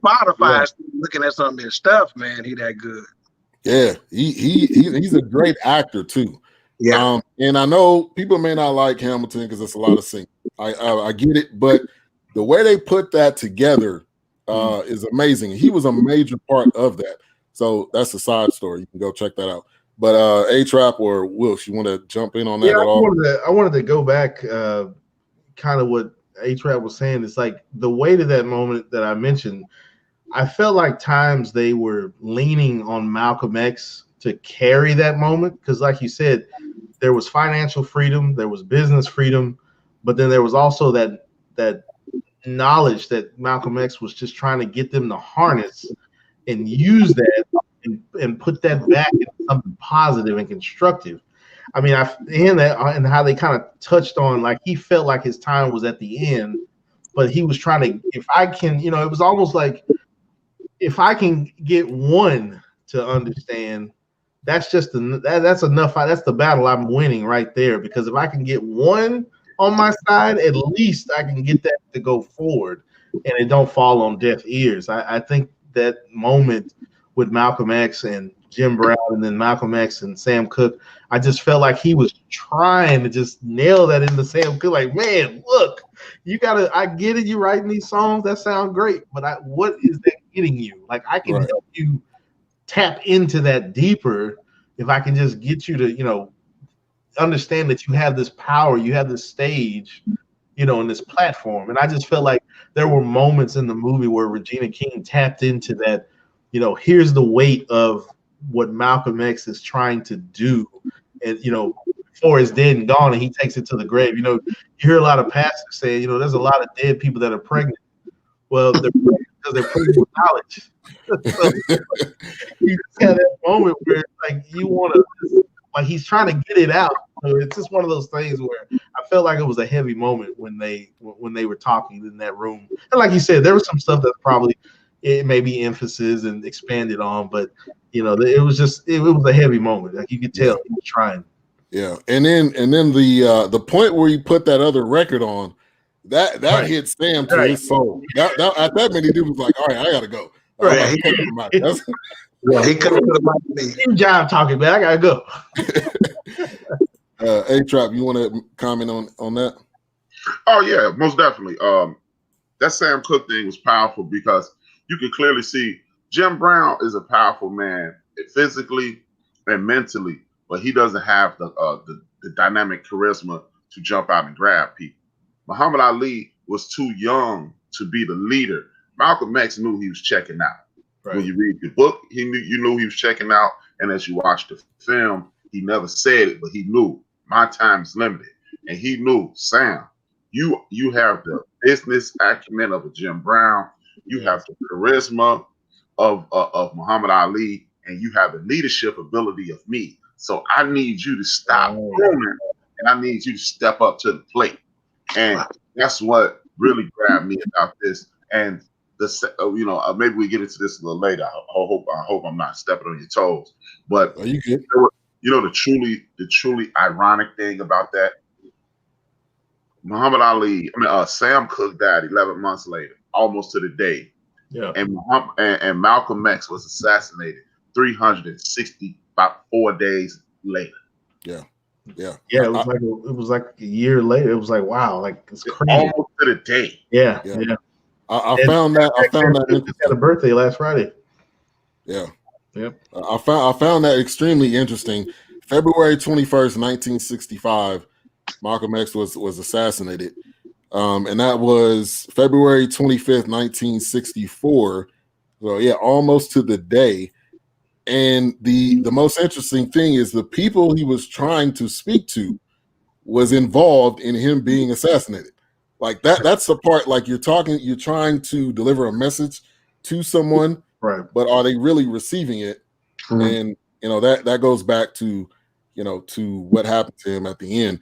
Spotify looking at some of his stuff, man, he that good. Yeah, he's a great actor too. Yeah. And I know people may not like Hamilton because it's a lot of singing. I get it, but the way they put that together is amazing. He was a major part of that. So that's a side story. You can go check that out. But A-Trap or Wilsh, you want to jump in on that at all? I wanted to go back kind of what A-Trap was saying. It's like the weight of that moment that I mentioned, I felt like times they were leaning on Malcolm X to carry that moment, because like you said, there was financial freedom, there was business freedom, but then there was also that knowledge that Malcolm X was just trying to get them to harness and use that and put that back into something positive and constructive. I mean, and how they kind of touched on, like, he felt like his time was at the end, but he was trying to, if I can, it was almost like, if I can get one to understand, that's just that's enough. That's the battle I'm winning right there. Because if I can get one on my side, at least I can get that to go forward, and it don't fall on deaf ears. I think that moment with Malcolm X and Jim Brown, and then Malcolm X and Sam Cooke, I just felt like he was trying to just nail that into Sam Cooke. Like, man, look, I get it. You're writing these songs that sound great, but what is that getting you? Like, I can help you tap into that deeper if I can just get you to, understand that you have this power, you have this stage, and this platform. And I just felt like there were moments in the movie where Regina King tapped into that, here's the weight of what Malcolm X is trying to do, and before it's dead and gone, and he takes it to the grave. You hear a lot of pastors say, there's a lot of dead people that are pregnant. Well, they're pregnant because they're pregnant with knowledge. So, you just had that moment where it's like you want to, like, he's trying to get it out. So it's just one of those things where I felt like it was a heavy moment when they were talking in that room. And like you said, there was some stuff that probably it may be emphasis and expanded on, but it was a heavy moment. Like, you could tell he was trying. Yeah, and then the point where he put that other record on, that hit Sam to his soul. That at that minute, he was like, "All right, I gotta go." Right. He couldn't put about me. Good job talking, man. I gotta go. A-Trap, you want to comment on that? Oh yeah, most definitely. That Sam Cooke thing was powerful because you can clearly see Jim Brown is a powerful man physically and mentally, but he doesn't have the dynamic charisma to jump out and grab people. Muhammad Ali was too young to be the leader. Malcolm X knew he was checking out. Right. When you read the book, you knew he was checking out, And as you watch the film, he never said it, but he knew my time is limited. And he knew, Sam, you have the business acumen of a Jim Brown, you have the charisma of Muhammad Ali, and you have the leadership ability of me. So I need you to stop grooming, and I need you to step up to the plate. And that's what really grabbed me about this. And maybe we get into this a little later. I hope I'm not stepping on your toes. But you good? The truly ironic thing about that, Muhammad Ali, Sam Cooke died 11 months later, almost to the day. Yeah. And Malcolm X was assassinated 360, about 4 days later. Yeah. It was like a year later. It was like, wow, like it's crazy. Almost to the day. Yeah. I found that interesting. Had a birthday last Friday. Yeah. Yep. I found that extremely interesting. February 21st, 1965, Malcolm X was assassinated. And that was February 25th, 1964. So yeah, almost to the day. And the most interesting thing is the people he was trying to speak to was involved in him being assassinated. Like that's the part, like you're trying to deliver a message to someone, right? But are they really receiving it? Mm-hmm. And that goes back to to what happened to him at the end.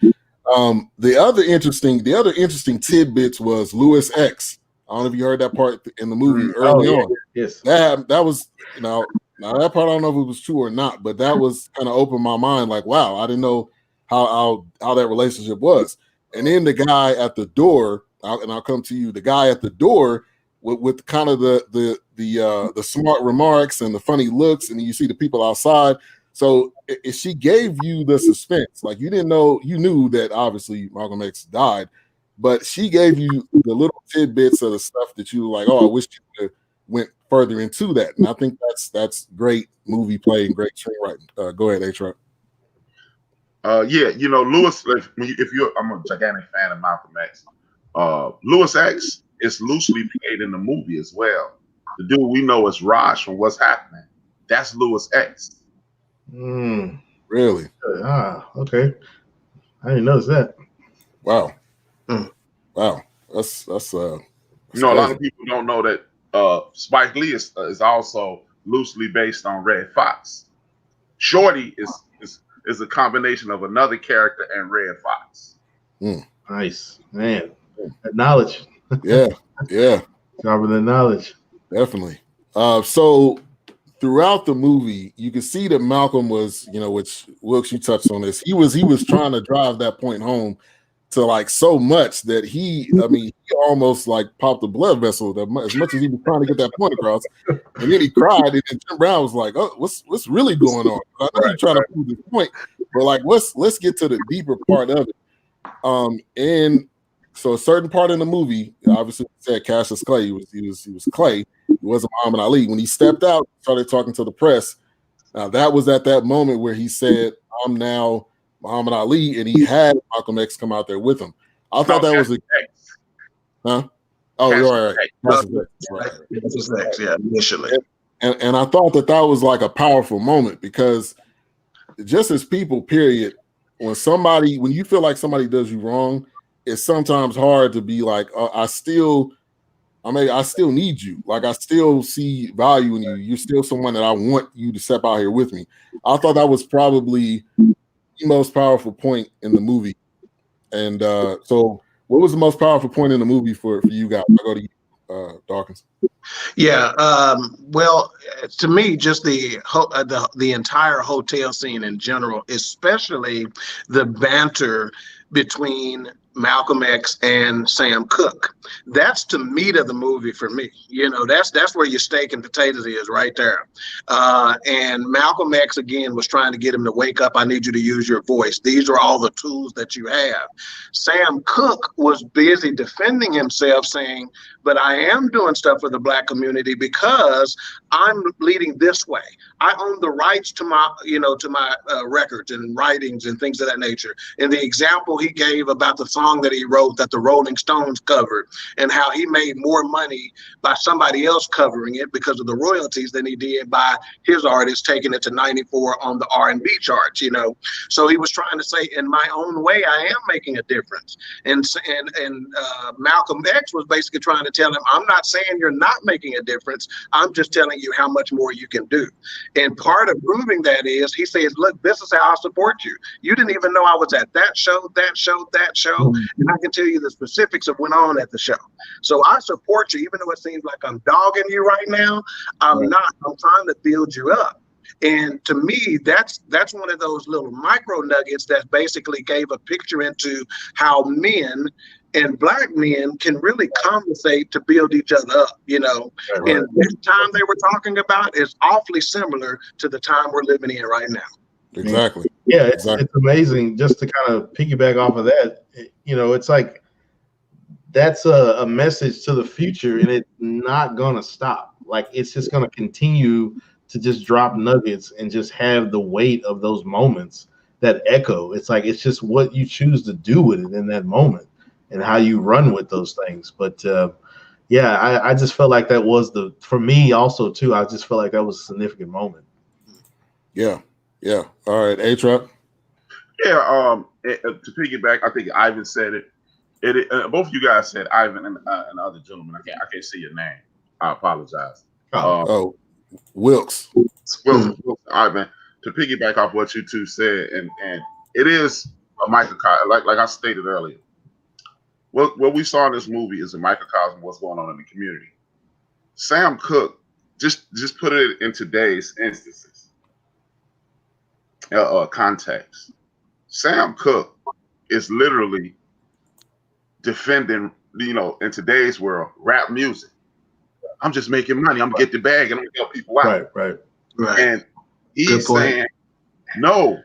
The other interesting tidbits was Louis X. I don't know if you heard that part in the movie early on. Yes. That was now that part I don't know if it was true or not, but that was kind of opened my mind. Like, wow, I didn't know how that relationship was. And then the guy at the door, and I'll come to you. The guy at the door with kind of the smart remarks and the funny looks, and you see the people outside. So she gave you the suspense. Like you knew that obviously Malcolm X died, but she gave you the little tidbits of the stuff that you were like, oh, I wish you went further into that. And I think that's great movie play and great screenwriting. Go ahead, A-Truck. Louis, I'm a gigantic fan of Malcolm X. Louis X is loosely played in the movie as well. The dude we know as Raj from What's Happening. That's Louis X. Really? Okay. I didn't notice that. Wow. Wow. That's a lot of people don't know that Spike Lee is also loosely based on Red Fox. Shorty is a combination of another character and Red Fox. Nice, man. That knowledge. Yeah. Cover the knowledge. Definitely. So throughout the movie, you can see that Malcolm was, which Wilkes, you touched on this. He was trying to drive that point home to like so much that he almost like popped a blood vessel as much as he was trying to get that point across. And then he cried, and then Jim Brown was like, "Oh, what's really going on?" I know you're trying to prove this point, but like let's get to the deeper part of it. And so a certain part in the movie, obviously said Cassius Clay, he was Clay, he wasn't Muhammad Ali. When he stepped out, started talking to the press. Now that was at that moment where he said, "I'm now Muhammad Ali," and he had Malcolm X come out there with him. I thought that was huh? Oh, you're right. Yeah, initially. And I thought that was like a powerful moment because just as people, period, when you feel like somebody does you wrong, it's sometimes hard to be like, I still need you. Like I still see value in you. You're still someone that I want you to step out here with me. I thought that was probably the most powerful point in the movie. And so what was the most powerful point in the movie for you guys? I'll go to you, Dawkins. Yeah, well, to me, just the entire hotel scene in general, especially the banter between Malcolm X and Sam Cooke. That's the meat of the movie for me. That's where your steak and potatoes is right there. And Malcolm X, again, was trying to get him to wake up. I need you to use your voice. These are all the tools that you have. Sam Cooke was busy defending himself, saying, but I am doing stuff for the Black community because I'm leading this way. I own the rights to my records and writings and things of that nature. And the example he gave about the song that he wrote that the Rolling Stones covered, and how he made more money by somebody else covering it because of the royalties than he did by his artist taking it to 94 on the R&B charts, you know. So he was trying to say, in my own way, I am making a difference. And Malcolm X was basically trying to tell him, I'm not saying you're not making a difference. I'm just telling you how much more you can do. And part of proving that is he says, look, this is how I support you. You didn't even know I was at that show, and I can tell you the specifics of what went on at the show. So I support you, even though it seems like I'm dogging you right now. I'm not. I'm trying to build you up. And to me, that's one of those little micro nuggets that basically gave a picture into how men and black men can really conversate to build each other up, you know. Right. And this time they were talking about is awfully similar to the time we're living in right now. Exactly. Yeah, it's amazing. Just to kind of piggyback off of that, you know, it's like that's a message to the future, and it's not gonna stop. Like, it's just gonna continue to just drop nuggets and just have the weight of those moments that echo. It's like, it's just what you choose to do with it in that moment and how you run with those things. But yeah, I just felt like that was for me also too, I just felt like that was a significant moment. Yeah. Yeah. All right. A-Trap. Yeah. To piggyback, I think Ivan said it. Both of you guys said Ivan and the other gentleman. I can't see your name. I apologize. Wilkes. Ivan. To piggyback off what you two said, and it is a microcosm, like I stated earlier. What we saw in this movie is a microcosm of what's going on in the community. Sam Cooke, just put it in today's instances, context. Sam Cooke is literally defending, you know, in today's world, rap music. I'm just making money. I'm gonna get the bag and I'm gonna help people out. Right. And he's saying, no,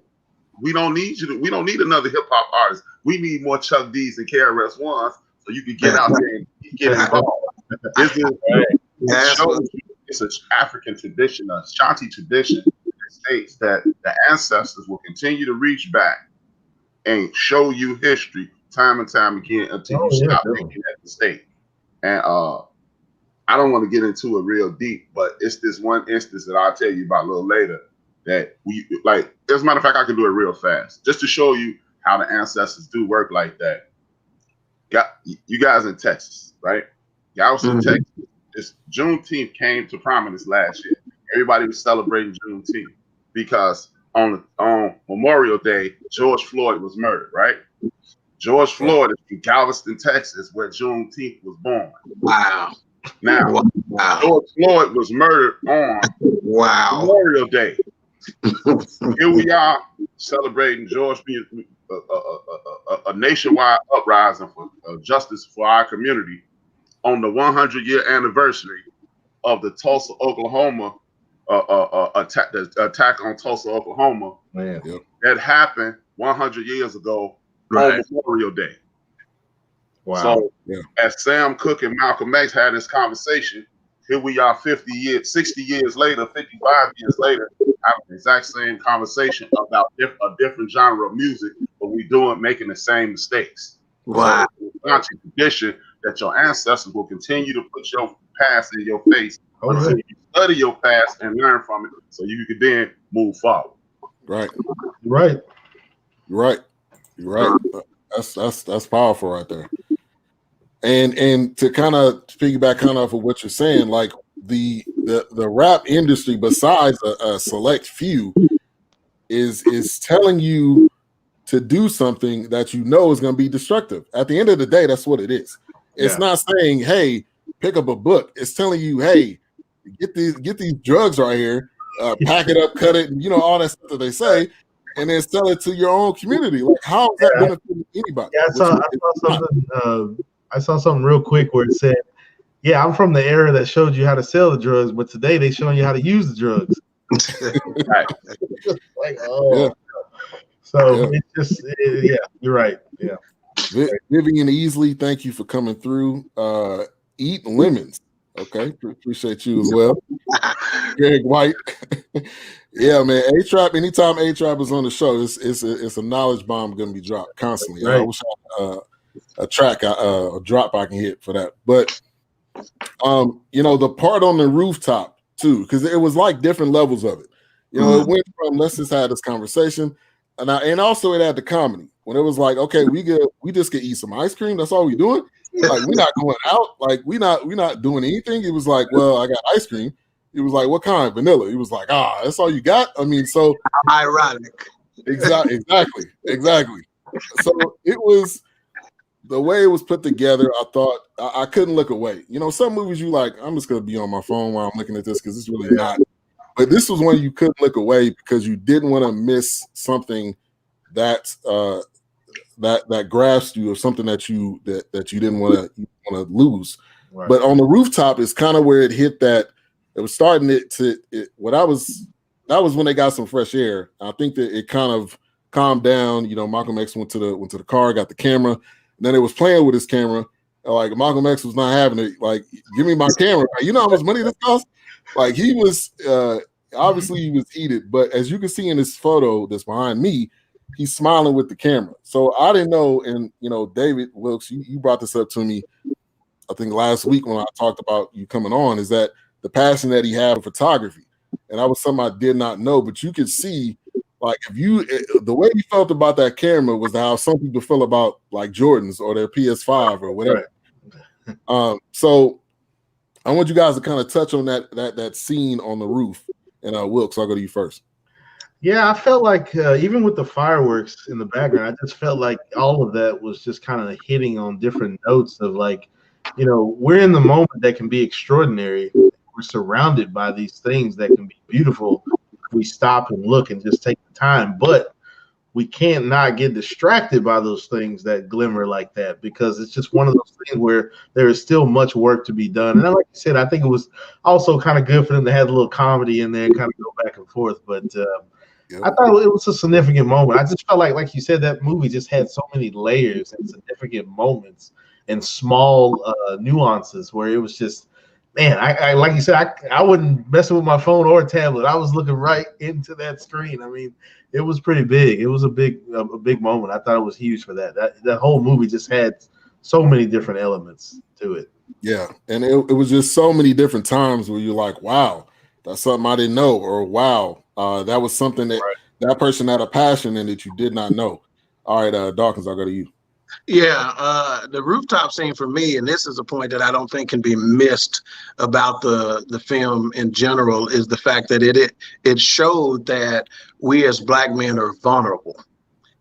we don't need you. We don't need another hip hop artist. We need more Chuck D's and KRS Ones so you can get out there and get involved. It's an African tradition, a Shanti tradition that states that the ancestors will continue to reach back and show you history time and time again until you stop thinking at the state. And I don't want to get into it real deep, but it's this one instance that I'll tell you about a little later that we like. As a matter of fact, I can do it real fast just to show you how the ancestors do work like that. You guys in Texas, right? Y'all was in Texas. This Juneteenth came to prominence last year. Everybody was celebrating Juneteenth because on Memorial Day, George Floyd was murdered, right? George Floyd is from Galveston, Texas, where Juneteenth was born. Wow. Now, George Floyd was murdered on Memorial Day. Here we are celebrating George being a nationwide uprising for justice for our community on the 100-year anniversary of the Tulsa, Oklahoma attack on Tulsa, Oklahoma. Man. That happened 100 years ago on Memorial Day. Wow. So as Sam Cooke and Malcolm X had this conversation, here we are 50 years, 60 years later, 55 years later, having the exact same conversation about a different genre of music, but we making the same mistakes. Wow. So it's a tradition that your ancestors will continue to put your past in your face until you study your past and learn from it so you can then move forward. Right. Right. Right. That's powerful right there. And to kind of piggyback off of what you're saying, like the rap industry, besides a select few, is telling you to do something that you know is going to be destructive. At the end of the day, that's what it is. It's not saying, hey, pick up a book. It's telling you, hey, get these drugs right here, pack it up, cut it, and all that stuff that they say, and then sell it to your own community. Like, how is that benefiting anybody? Yeah, I saw something real quick where it said, yeah, I'm from the era that showed you how to sell the drugs, but today they showing you how to use the drugs. Right. Like, so it's just, you're right. Yeah. Vivian Easley, thank you for coming through. Eat lemons. Okay. Appreciate you as well. Greg White. Yeah, man. A-Trap, anytime A-Trap is on the show, it's a knowledge bomb going to be dropped constantly. Right. I wish a drop I can hit for that. But the part on the rooftop too, because it was like different levels of it. It went from let's just have this conversation, and also it had the comedy when it was like, okay, we just could eat some ice cream. That's all we doing. Like we're not going out. Like we're not doing anything. It was like, well, I got ice cream. It was like, what kind? Vanilla. It was like, that's all you got. I mean, so ironic. Exactly. So it was the way it was put together. I thought I couldn't look away. Some movies you like, I'm just gonna be on my phone while I'm looking at this because it's really not. But this was one you couldn't look away because you didn't want to miss something that grasped you or something that you didn't want to lose. Right. But on the rooftop is kind of where it hit that. It was starting that was when they got some fresh air. I think that it kind of calmed down. Malcolm X went to the car, got the camera, and then it was playing with his camera. Like Malcolm X was not having it. Like, give me my camera. You know how much money this cost? Like he was obviously he was heated, but as you can see in this photo that's behind me, he's smiling with the camera. So I didn't know, and David Wilkes, you brought this up to me, I think last week when I talked about you coming on, is that the passion that he had for photography. And that was something I did not know, but you could see, like, the way you felt about that camera was how some people feel about like Jordans or their PS5 or whatever. Right. So I want you guys to kind of touch on that scene on the roof. And Wilkes, I'll go to you first. Yeah, I felt like even with the fireworks in the background, I just felt like all of that was just kind of hitting on different notes of like, we're in the moment that can be extraordinary. We're surrounded by these things that can be beautiful if we stop and look and just take the time. But we can't not get distracted by those things that glimmer like that, because it's just one of those things where there is still much work to be done. And like you said, I think it was also kind of good for them to have a little comedy in there and kind of go back and forth. But I thought it was a significant moment. I just felt like you said, that movie just had so many layers and significant moments and small nuances where it was just, man, I like you said, I wouldn't mess with my phone or tablet. I was looking right into that screen. I mean, it was pretty big. It was a big moment. I thought it was huge for that. That whole movie just had so many different elements to it. Yeah, and it was just so many different times where you're like, wow, that's something I didn't know, or wow, that was something that person had a passion in that you did not know. All right, Dawkins, I'll go to you. Yeah, the rooftop scene for me, and this is a point that I don't think can be missed about the film in general, is the fact that it showed that we as Black men are vulnerable.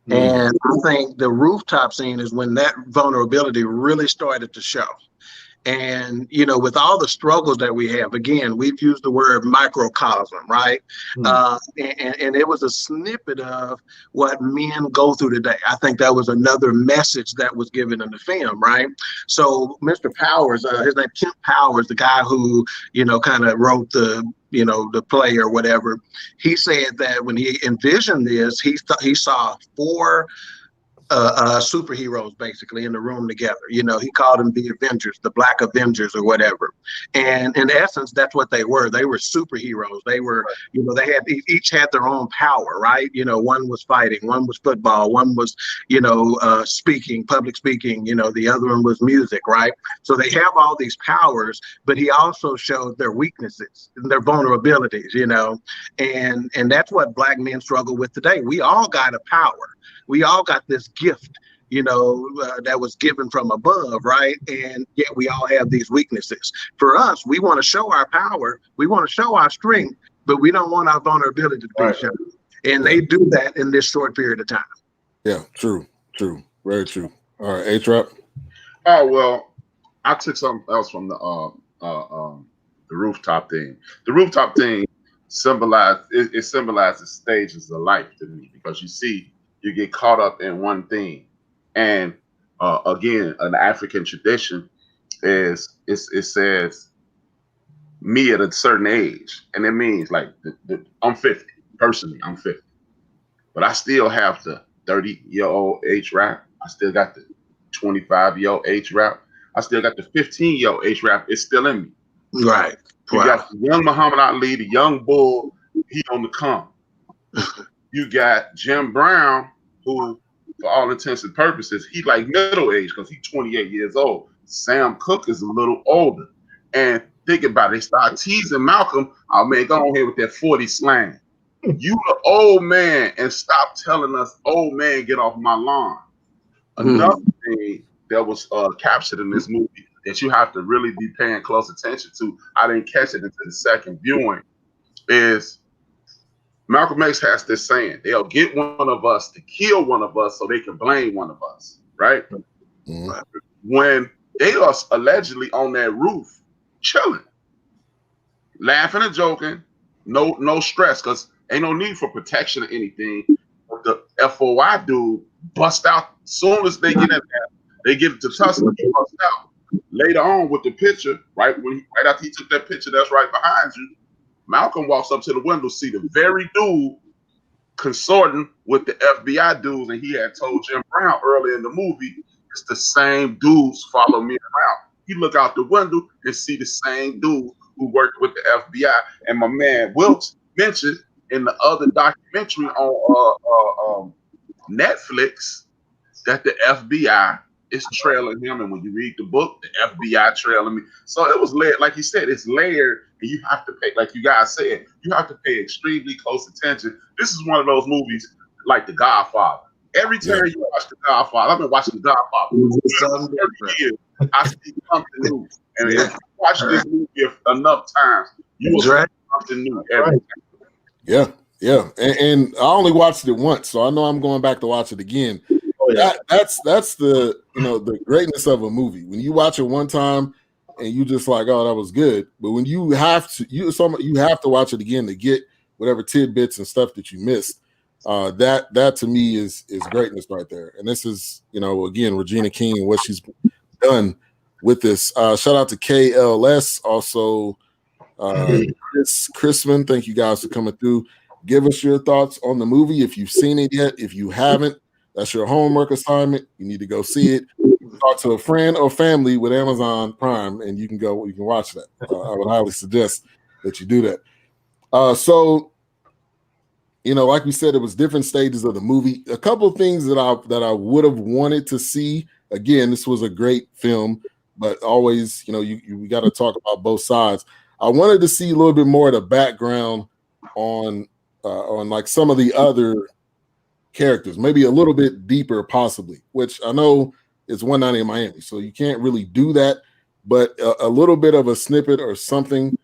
And I think the rooftop scene is when that vulnerability really started to show. And, with all the struggles that we have, again, we've used the word microcosm, right? And it was a snippet of what men go through today. I think that was another message that was given in the film, right? So Mr. Powers, his name Kent Powers, the guy who, kind of wrote the play or whatever, he said that when he envisioned this, he saw four superheroes basically in the room together. He called them the Avengers, the Black Avengers or whatever. And in essence, that's what they were. They were superheroes. They were, they had each had their own power, right? One was fighting, one was football, one was, speaking, public speaking, the other one was music, right? So they have all these powers, but he also showed their weaknesses and their vulnerabilities, and that's what Black men struggle with today. We all got a power. We all got this gift, that was given from above, right? And yet we all have these weaknesses. For us, we want to show our power, we want to show our strength, but we don't want our vulnerability to be shown. And they do that in this short period of time. Yeah, true, very true. All right, A-Trap. Oh, well, I took something else from the rooftop thing. The rooftop thing symbolizes stages of life to me, because you get caught up in one thing. And again, an African tradition it says me at a certain age. And it means like I'm 50. Personally, I'm 50. But I still have the 30-year-old H-Rap. I still got the 25-year-old H-Rap. I still got the 15-year-old H-Rap. It's still in me. Right. You got the young Muhammad Ali, the young bull, he on the come. You got Jim Brown, who for all intents and purposes, he like middle age because he's 28 years old. Sam Cooke is a little older. And think about it, they start teasing Malcolm. Oh man, go on here with that 40 slang. You the old man, and stop telling us, old man, get off my lawn. Another thing that was captured in this movie that you have to really be paying close attention to, I didn't catch it until the second viewing, is Malcolm X has this saying, they'll get one of us to kill one of us so they can blame one of us, right? Mm-hmm. When they are allegedly on that roof, chilling, laughing and joking, no stress, because ain't no need for protection or anything. The FOI dude bust out as soon as they get in there. They get it to Tusker, he bust out. Later on with the picture, right after he took that picture that's right behind you, Malcolm walks up to the window, see the very dude consorting with the FBI dudes, and he had told Jim Brown earlier in the movie, it's the same dudes follow me around. He look out the window and see the same dude who worked with the FBI. And my man Wilkes mentioned in the other documentary on Netflix that the FBI is trailing him. And when you read the book, the FBI trailing me. So it was layered, like he said, it's layered, and you have to pay, like you guys said, you have to pay extremely close attention. This is one of those movies like The Godfather. Every time you watch The Godfather, I've been watching The Godfather. I see something new. And if you watch this movie enough times, you will see something new every time. Yeah. And I only watched it once, so I know I'm going back to watch it again. That's the the greatness of a movie. When you watch it one time and you just like, oh, that was good. But when you have to watch it again to get whatever tidbits and stuff that you missed. That to me is greatness right there. And this is, again, Regina King and what she's done with this. Shout out to KLS, also Chris Chrisman. Thank you guys for coming through. Give us your thoughts on the movie if you've seen it yet. If you haven't, that's your homework assignment. You need to go see it. Talk to a friend or family with Amazon Prime, and you can watch that. I would highly suggest that you do that. So, like we said, it was different stages of the movie. A couple of things that I would have wanted to see. Again, this was a great film, but always, we got to talk about both sides. I wanted to see a little bit more of the background on like some of the other characters, maybe a little bit deeper, possibly. Which I know is 190 in Miami, so you can't really do that. But a little bit of a snippet or something.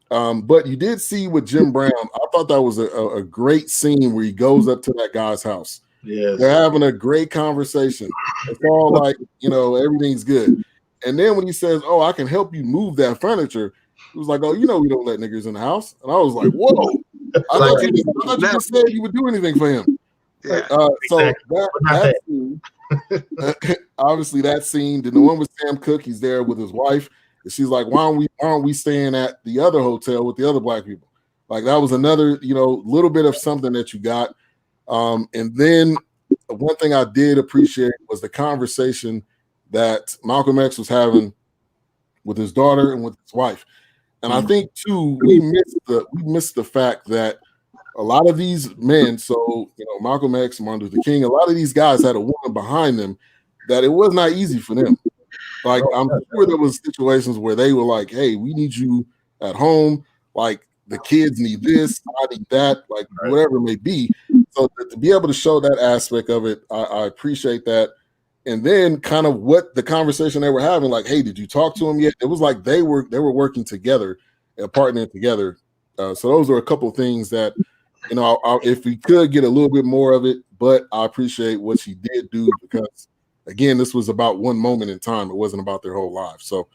But you did see with Jim Brown, I thought that was a great scene where he goes up to that guy's house. Yes. They're having a great conversation. It's all like, everything's good. And then when he says, oh, I can help you move that furniture, it was like, oh, we don't let niggas in the house. And I was like, whoa. I thought you just said you would do anything for him. Yeah. So that scene, obviously that scene, then the one with Sam Cooke, he's there with his wife. And she's like, why aren't we staying at the other hotel with the other black people? Like that was another, little bit of something that you got. And then one thing I did appreciate was the conversation that Malcolm X was having with his daughter and with his wife. And I think too, we missed the fact that a lot of these men, so Malcolm X, Martin Luther King, a lot of these guys had a woman behind them that it was not easy for them. Like I'm sure there was situations where they were like, hey, we need you at home. Like the kids need this, I need that, like whatever it may be. So to be able to show that aspect of it, I appreciate that. And then kind of what the conversation they were having, like, hey, did you talk to him yet? It was like they were working together and partnering together. So those are a couple of things that, if we could get a little bit more of it, but I appreciate what she did do because, again, this was about one moment in time. It wasn't about their whole life. So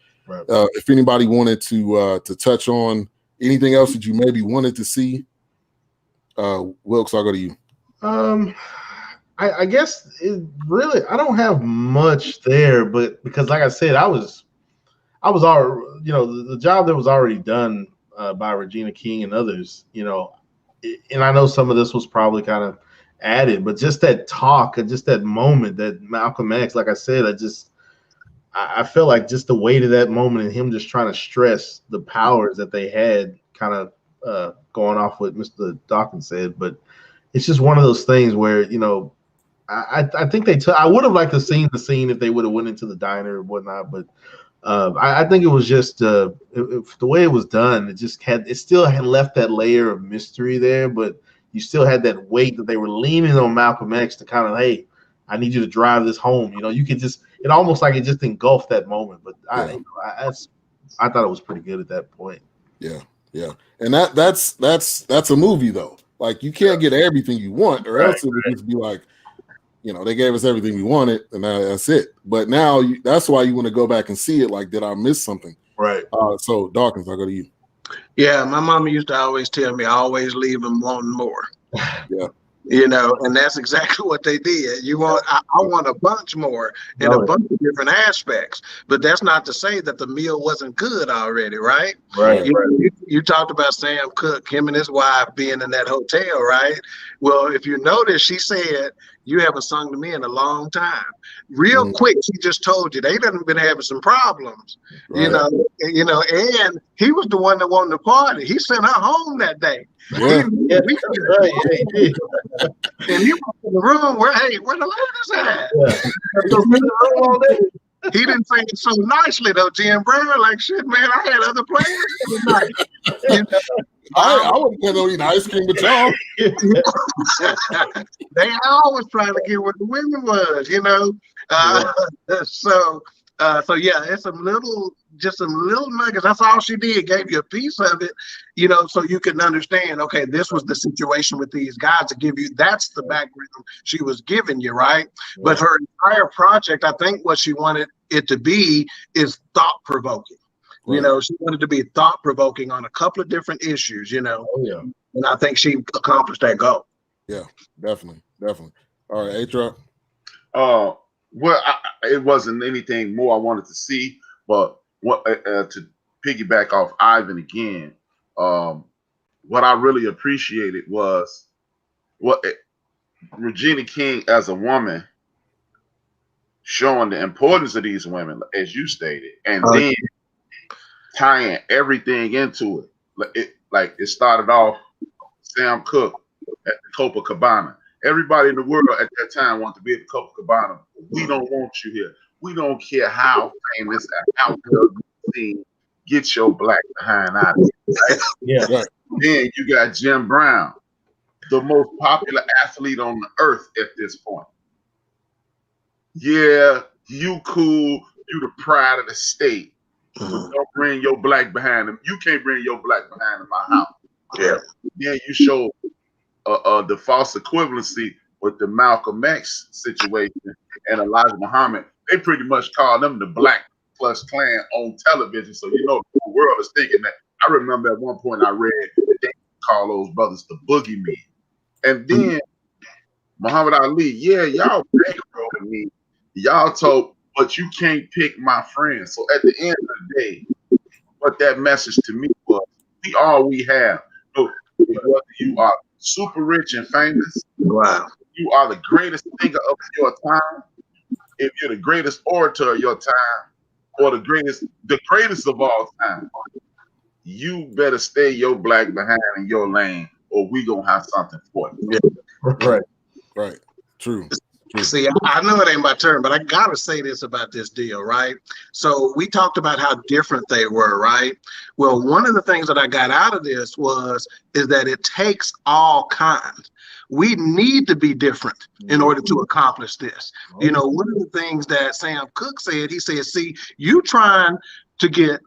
if anybody wanted to touch on anything else that you maybe wanted to see, Wilkes, I'll go to you. I guess I don't have much there, but because like I said, I was already, the job that was already done by Regina King and others, and I know some of this was probably kind of added, but just that talk and just that moment that Malcolm X, like I said, I feel like just the weight of that moment and him just trying to stress the powers that they had, kind of going off what Mr. Dawkins said, but it's just one of those things where, I think they took. I would have liked to seen the scene if they would have went into the diner or whatnot, but I think it was just the way it was done. It still had left that layer of mystery there, but you still had that weight that they were leaning on Malcolm X to kind of, hey, I need you to drive this home. You could just, it almost like it just engulfed that moment. But I thought it was pretty good at that point. Yeah, and that's a movie though. Like you can't get everything you want, or else it would just be like, they gave us everything we wanted, and that's it. But now that's why you want to go back and see it. Like, did I miss something? Right. So Dawkins, I'll go to you. Yeah, my mama used to always tell me, always leave them wanting more. Yeah. And that's exactly what they did. I want a bunch more in a bunch of different aspects, but that's not to say that the meal wasn't good already, right? Right. You talked about Sam Cooke, him and his wife being in that hotel, right? Well, if you notice, she said, you haven't sung to me in a long time. Real quick, she just told you they done been having some problems, Right. and he was the one that wanted to party. He sent her home that day. Yeah. And he went to the room where the ladies at? He didn't say it so nicely though, Jim Brown. Like, shit, man, I had other plans. I wouldn't go to eat ice cream with y'all. They always trying to get where the women was, So yeah, it's some little nuggets. That's all she did. Gave you a piece of it, so you can understand. Okay, this was the situation with these guys to give you. That's the background she was giving you, right? Yeah. But her entire project, I think, what she wanted it to be is thought provoking. Right. She wanted to be thought provoking on a couple of different issues. Oh, yeah. And I think she accomplished that goal. Yeah, definitely. All right, A-Truck. Well, it wasn't anything more I wanted to see, but to piggyback off Ivan again, what I really appreciated was Regina King as a woman showing the importance of these women, as you stated, and then tying everything into it. It started off Sam Cooke at the Copacabana. Everybody in the world at that time wanted to be at the Copacabana. We don't want you here. We don't care how famous and how good you sing. Get your black behind out of here. Right? Yeah. Right. Then you got Jim Brown, the most popular athlete on the earth at this point. Yeah, you cool. You the pride of the state. Don't bring your black behind him. You can't bring your black behind in my house. Yeah. Then you show the false equivalency with the Malcolm X situation and Elijah Muhammad. They pretty much call them the Black Plus Klan on television. So the whole world is thinking that. I remember at one point I read that they call those brothers the boogeymen. And then Muhammad Ali, y'all bankrolling me. Y'all told, but you can't pick my friends. So at the end of the day, what that message to me was, we all we have. So whether you are super rich and famous, wow, you are the greatest singer of your time, if you're the greatest orator of your time, or the greatest of all time, you better stay your black behind in your lane, or we gonna have something for you. Right. True. See, I know it ain't my turn, but I gotta say this about this deal, right? So we talked about how different they were, right? Well, one of the things that I got out of this is that it takes all kinds. We need to be different in order to accomplish this. One of the things that Sam Cooke said, he said, see, you trying to get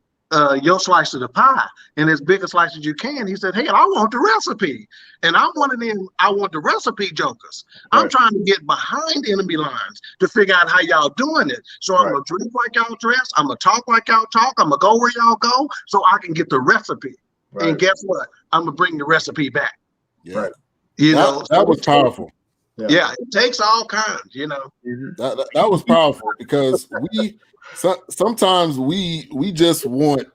your slice of the pie and as big a slice as you can. He said, hey, I want the recipe. And I'm one of them, I want the recipe jokers. Right. I'm trying to get behind enemy lines to figure out how y'all doing it. So I'm going to dress like y'all dress. I'm going to talk like y'all talk. I'm going to go where y'all go so I can get the recipe. Right. And guess what? I'm going to bring the recipe back. Yeah. Right. That was powerful. Yeah, it takes all kinds, That was powerful because sometimes we just want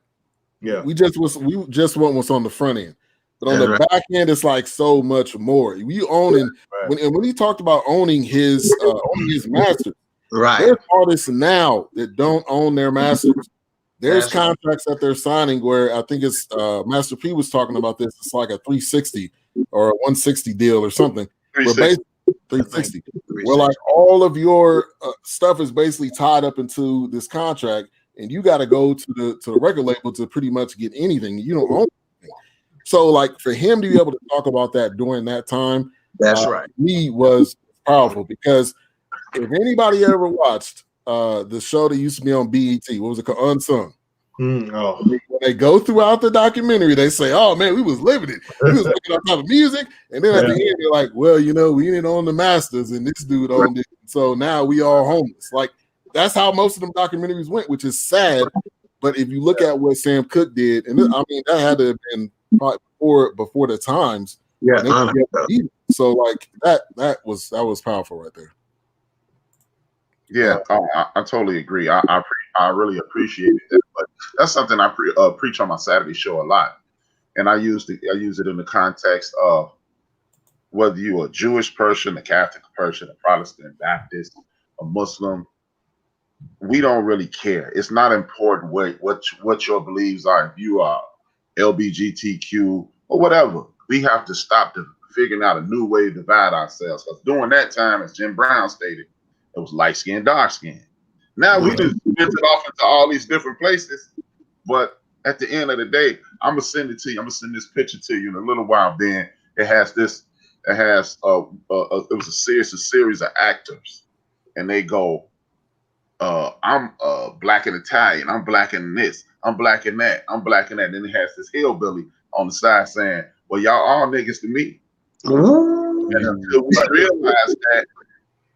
we just want what's on the front end, but on the back end it's like so much more. We owning when he talked about owning his masters, right? There's artists now that don't own their masters. There's contracts that they're signing where I think it's Master P was talking about this. It's like a 360 or a 160 deal or something. 360. Where like all of your stuff is basically tied up into this contract, and you got to go to the record label to pretty much get anything. You don't own anything. So like for him to be able to talk about that during that time, That's right. me was powerful because if anybody ever watched the show that used to be on BET, what was it called? Unsung. When they go throughout the documentary, they say, "Oh man, we was living it. We was making our type of music," and then at the end, they're like, "Well, you know, we didn't own the masters, and this dude owned it, so now we all homeless." Like that's how most of them documentaries went, which is sad. But if you look at what Sam Cooke did, and I mean that had to have been probably before the times. Yeah. So like that was powerful right there. Yeah, I totally agree. I really appreciate it, but that's something I preach on my Saturday show a lot, and I use it in the context of whether you're a Jewish person, a Catholic person, a Protestant, Baptist, a Muslim. We don't really care. It's not important what your beliefs are. If you are LGBTQ or whatever, we have to stop figuring out a new way to divide ourselves. Because during that time, as Jim Brown stated, it was light skin, dark skin. Now we just ventured off into all these different places. But at the end of the day, I'm gonna send it to you. I'm gonna send this picture to you in a little while. Ben, it has this. It has it was a series of actors, and they go, I'm black and Italian. I'm black and this. I'm black and that. I'm black and that. And then it has this hillbilly on the side saying, "Well, y'all all niggas to me." And until we realize that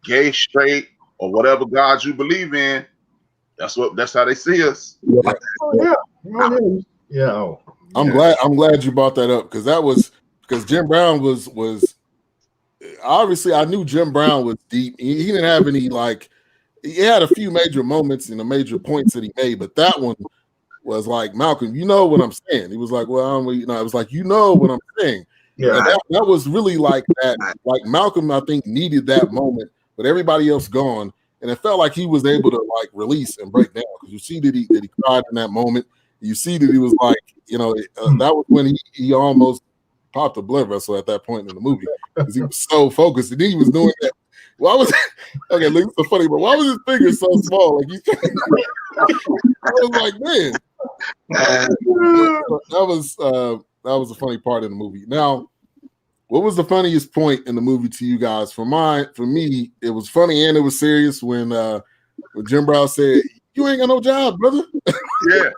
gay, straight, or whatever God you believe in, that's how they see us. I'm glad you brought that up because Jim Brown was obviously I knew Jim Brown was deep. He didn't have any he had a few major moments and the major points that he made, but that one was like, Malcolm, you know what I'm saying? He was like, well, it was like, you know what I'm saying. Yeah, that was really like that. Like Malcolm, I think needed that moment, but everybody else gone, and it felt like he was able to like release and break down because you see that he cried in that moment. You see that he was like, that was when he almost popped a blood vessel at that point in the movie because he was so focused, and then he was doing that. Why was okay? Look, it's so funny, but why was his finger so small? Like I was like, man, that was a funny part of the movie. Now, what was the funniest point in the movie to you guys? For me, it was funny and it was serious when Jim Brown said, "You ain't got no job, brother." Yeah.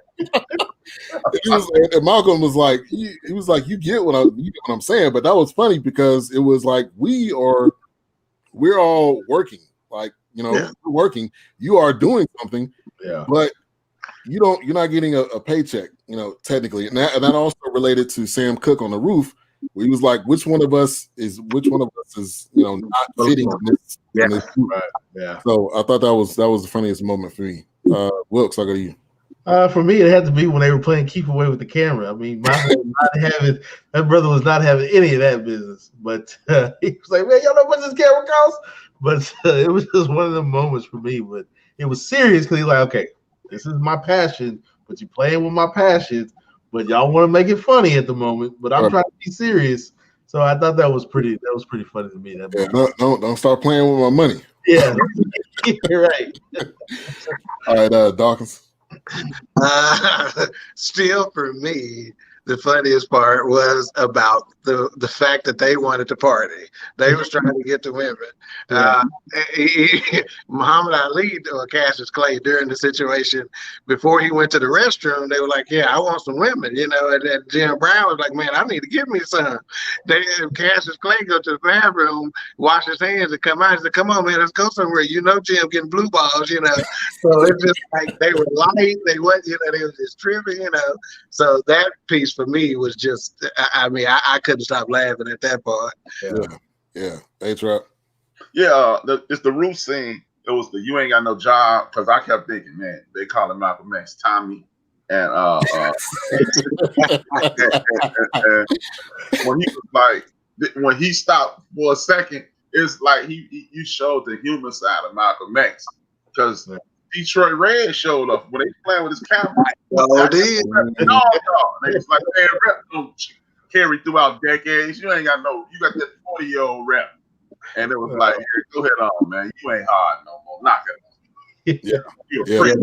And Malcolm was like, he was like, you get what I'm saying, but that was funny because it was like we're all working, we're working. You are doing something, but you're not getting a paycheck, technically, and that also related to Sam Cooke on the roof, where he was like, which one of us is not fitting in this group. Right. Yeah. So I thought that was the funniest moment for me. Wilkes, I go to you. For me, it had to be when they were playing Keep Away with the Camera. I mean, that brother was not having any of that business. But he was like, "Man, y'all know what this camera costs?" But it was just one of the moments for me. But it was serious because he's like, "Okay, this is my passion, but you're playing with my passion, but y'all want to make it funny at the moment. But I'm trying to be serious." So I thought that was pretty funny to me. Don't start playing with my money. Yeah, you're right. All right, Dawkins. Still, for me, the funniest part was about the fact that they wanted to party. They was trying to get the women. Muhammad Ali or Cassius Clay during the situation, before he went to the restroom, they were like, "Yeah, I want some women," and then Jim Brown was like, "Man, I need to give me some." Cassius Clay go to the bathroom, wash his hands, and come out and said, "Come on, man, let's go somewhere." Jim getting blue balls, So it's just like they were light, they were just tripping, So that piece for me was just, I couldn't stop laughing at that part. Yeah. Thanks, Rob. Yeah, it's the roof scene. It was the "you ain't got no job," because I kept thinking, man, they call him Malcolm X Tommy, and when he was like, when he stopped for a second, it's like you showed the human side of Malcolm X, because Detroit Red showed up when they playing with his camera. Did. No. They was like, "Man, rep don't carry throughout decades. You ain't got you got that 40-year-old rep." And it was like, here, go ahead on, man. You ain't hard no more. Knock it. Yeah. You're a Yeah. freak.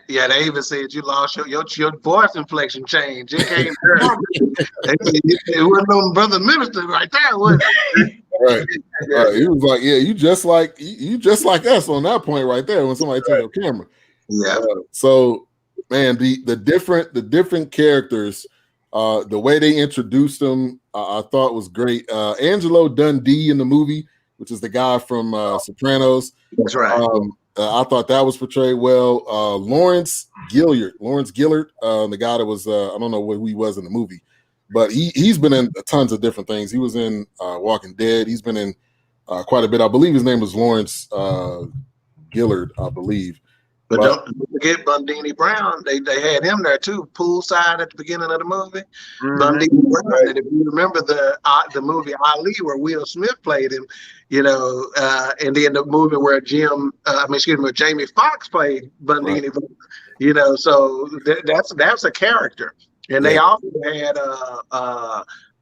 They even said you lost your voice inflection changed. It came down. It wasn't no brother minister right there, was it? Right. He was like, yeah, you just like us on that point right there when somebody took your camera. Yeah. So, man, the different characters, the way they introduced them, I thought was great. Angelo Dundee in the movie, which is the guy from Sopranos. That's right. I thought that was portrayed well. Lawrence Gillard, the guy that was I don't know who he was in the movie, but he's been in tons of different things. He was in Walking Dead. He's been in quite a bit. I believe his name was Lawrence Gillard, I believe. But don't forget Bundini Brown. They had him there too, poolside at the beginning of the movie. Bundini Brown. And if you remember the movie Ali, where Will Smith played him, and then the movie where Jamie Foxx played Bundini. Right. So that's a character. And they also had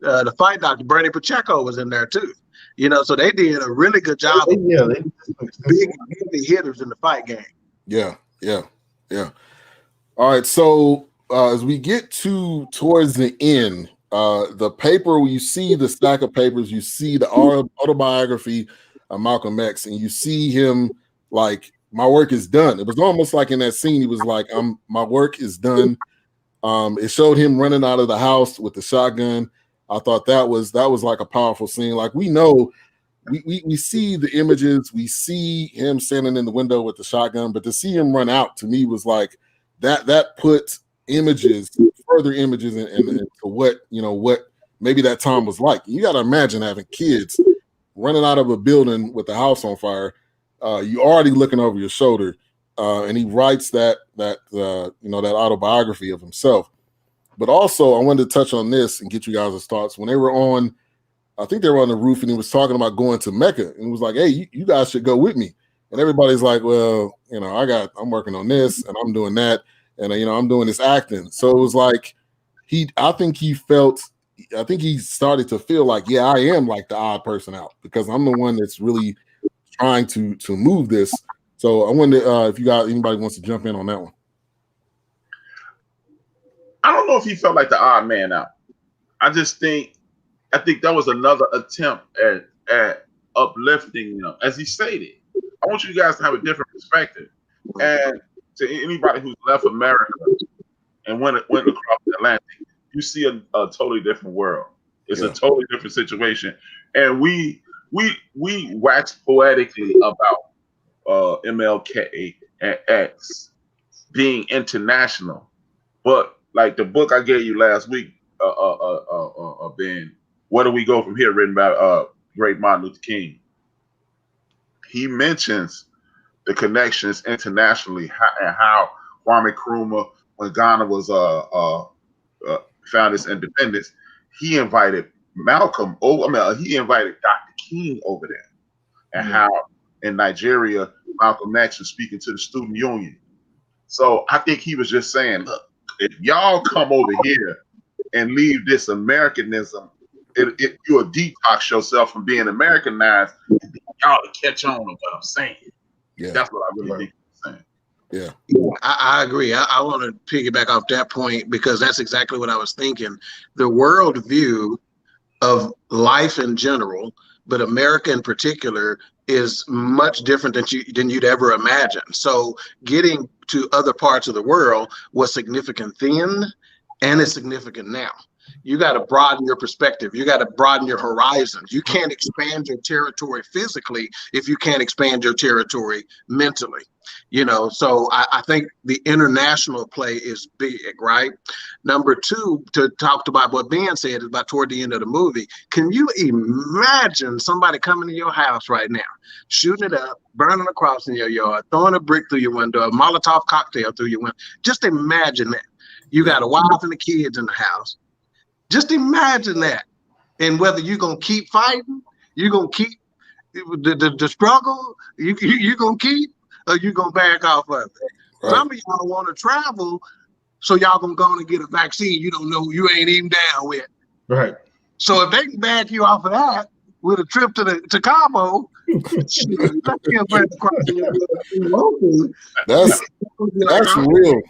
the fight doctor Bernie Pacheco was in there too. So they did a really good job. They big heavy hitters in the fight game. Yeah. All right, so as we get towards the end, the paper, you see the stack of papers, you see the autobiography of Malcolm X, and you see him like, my work is done. It was almost like in that scene, he was like, my work is done. It showed him running out of the house with the shotgun. I thought that was like a powerful scene. Like, we know. We see the images, we see him standing in the window with the shotgun, but to see him run out to me was like that put further images into what maybe that time was like. You got to imagine having kids running out of a building with the house on fire. You already looking over your shoulder, and he writes that autobiography of himself. But also, I wanted to touch on this and get you guys' thoughts. When they were on, I think they were on the roof, and he was talking about going to Mecca, and he was like, "Hey, you guys should go with me." And everybody's like, "Well, I'm working on this, and I'm doing that, and I'm doing this acting." So it was like I think he started to feel like, yeah, I am like the odd person out because I'm the one that's really trying to move this. So I wonder if anybody wants to jump in on that one. I don't know if he felt like the odd man out. I think that was another attempt at uplifting them. As he stated, I want you guys to have a different perspective. And to anybody who's left America and went across the Atlantic, you see a totally different world. It's a totally different situation. And we wax poetically about MLK and X being international. But like the book I gave you last week, Ben, Where Do We Go From Here, written by great Martin Luther King. He mentions the connections internationally and how Kwame Nkrumah, when Ghana was found its independence, he invited Malcolm over. He invited Dr. King over there, and how in Nigeria Malcolm X was speaking to the student union. So I think he was just saying, look, if y'all come over here and leave this Americanism, you'll detox yourself from being Americanized, and y'all to catch on to what I'm saying. Yeah, that's what I really think he's saying. Yeah, I agree. I want to piggyback off that point because that's exactly what I was thinking. The worldview of life in general, but America in particular, is much different than you'd ever imagine. So getting to other parts of the world was significant then, and it's significant now. You got to broaden your perspective. You got to broaden your horizons. You can't expand your territory physically if you can't expand your territory mentally. So I think the international play is big, right? Number two, to talk about what Ben said about toward the end of the movie, can you imagine somebody coming to your house right now, shooting it up, burning a cross in your yard, throwing a brick through your window, a Molotov cocktail through your window? Just imagine that. You got a wife and the kids in the house. Just imagine that. And whether you're going to keep fighting, you're going to keep the struggle, you're going to keep, or you're going to back off of it. Right. Some of y'all want to travel, so y'all going to go and get a vaccine you don't know, you ain't even down with. Right. So if they can back you off of that, with a trip to Cabo. That's real.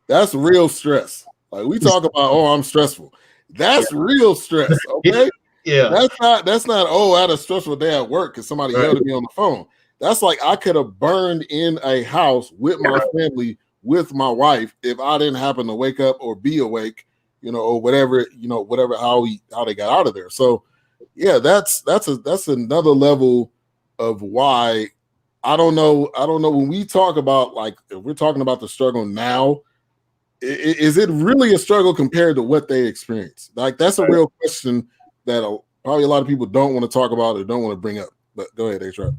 That's real stress. Like we talk about, oh, I'm stressful. That's real stress. Okay. Yeah. That's not, oh, I had a stressful day at work because somebody yelled at me on the phone. That's like I could have burned in a house with my family, with my wife, if I didn't happen to wake up or be awake, or whatever, how they got out of there. So yeah, that's another level of why I don't know when we talk about, like, if we're talking about the struggle now, is it really a struggle compared to what they experienced? Like, that's a real question that probably a lot of people don't want to talk about or don't want to bring up. But go ahead, A-Trap.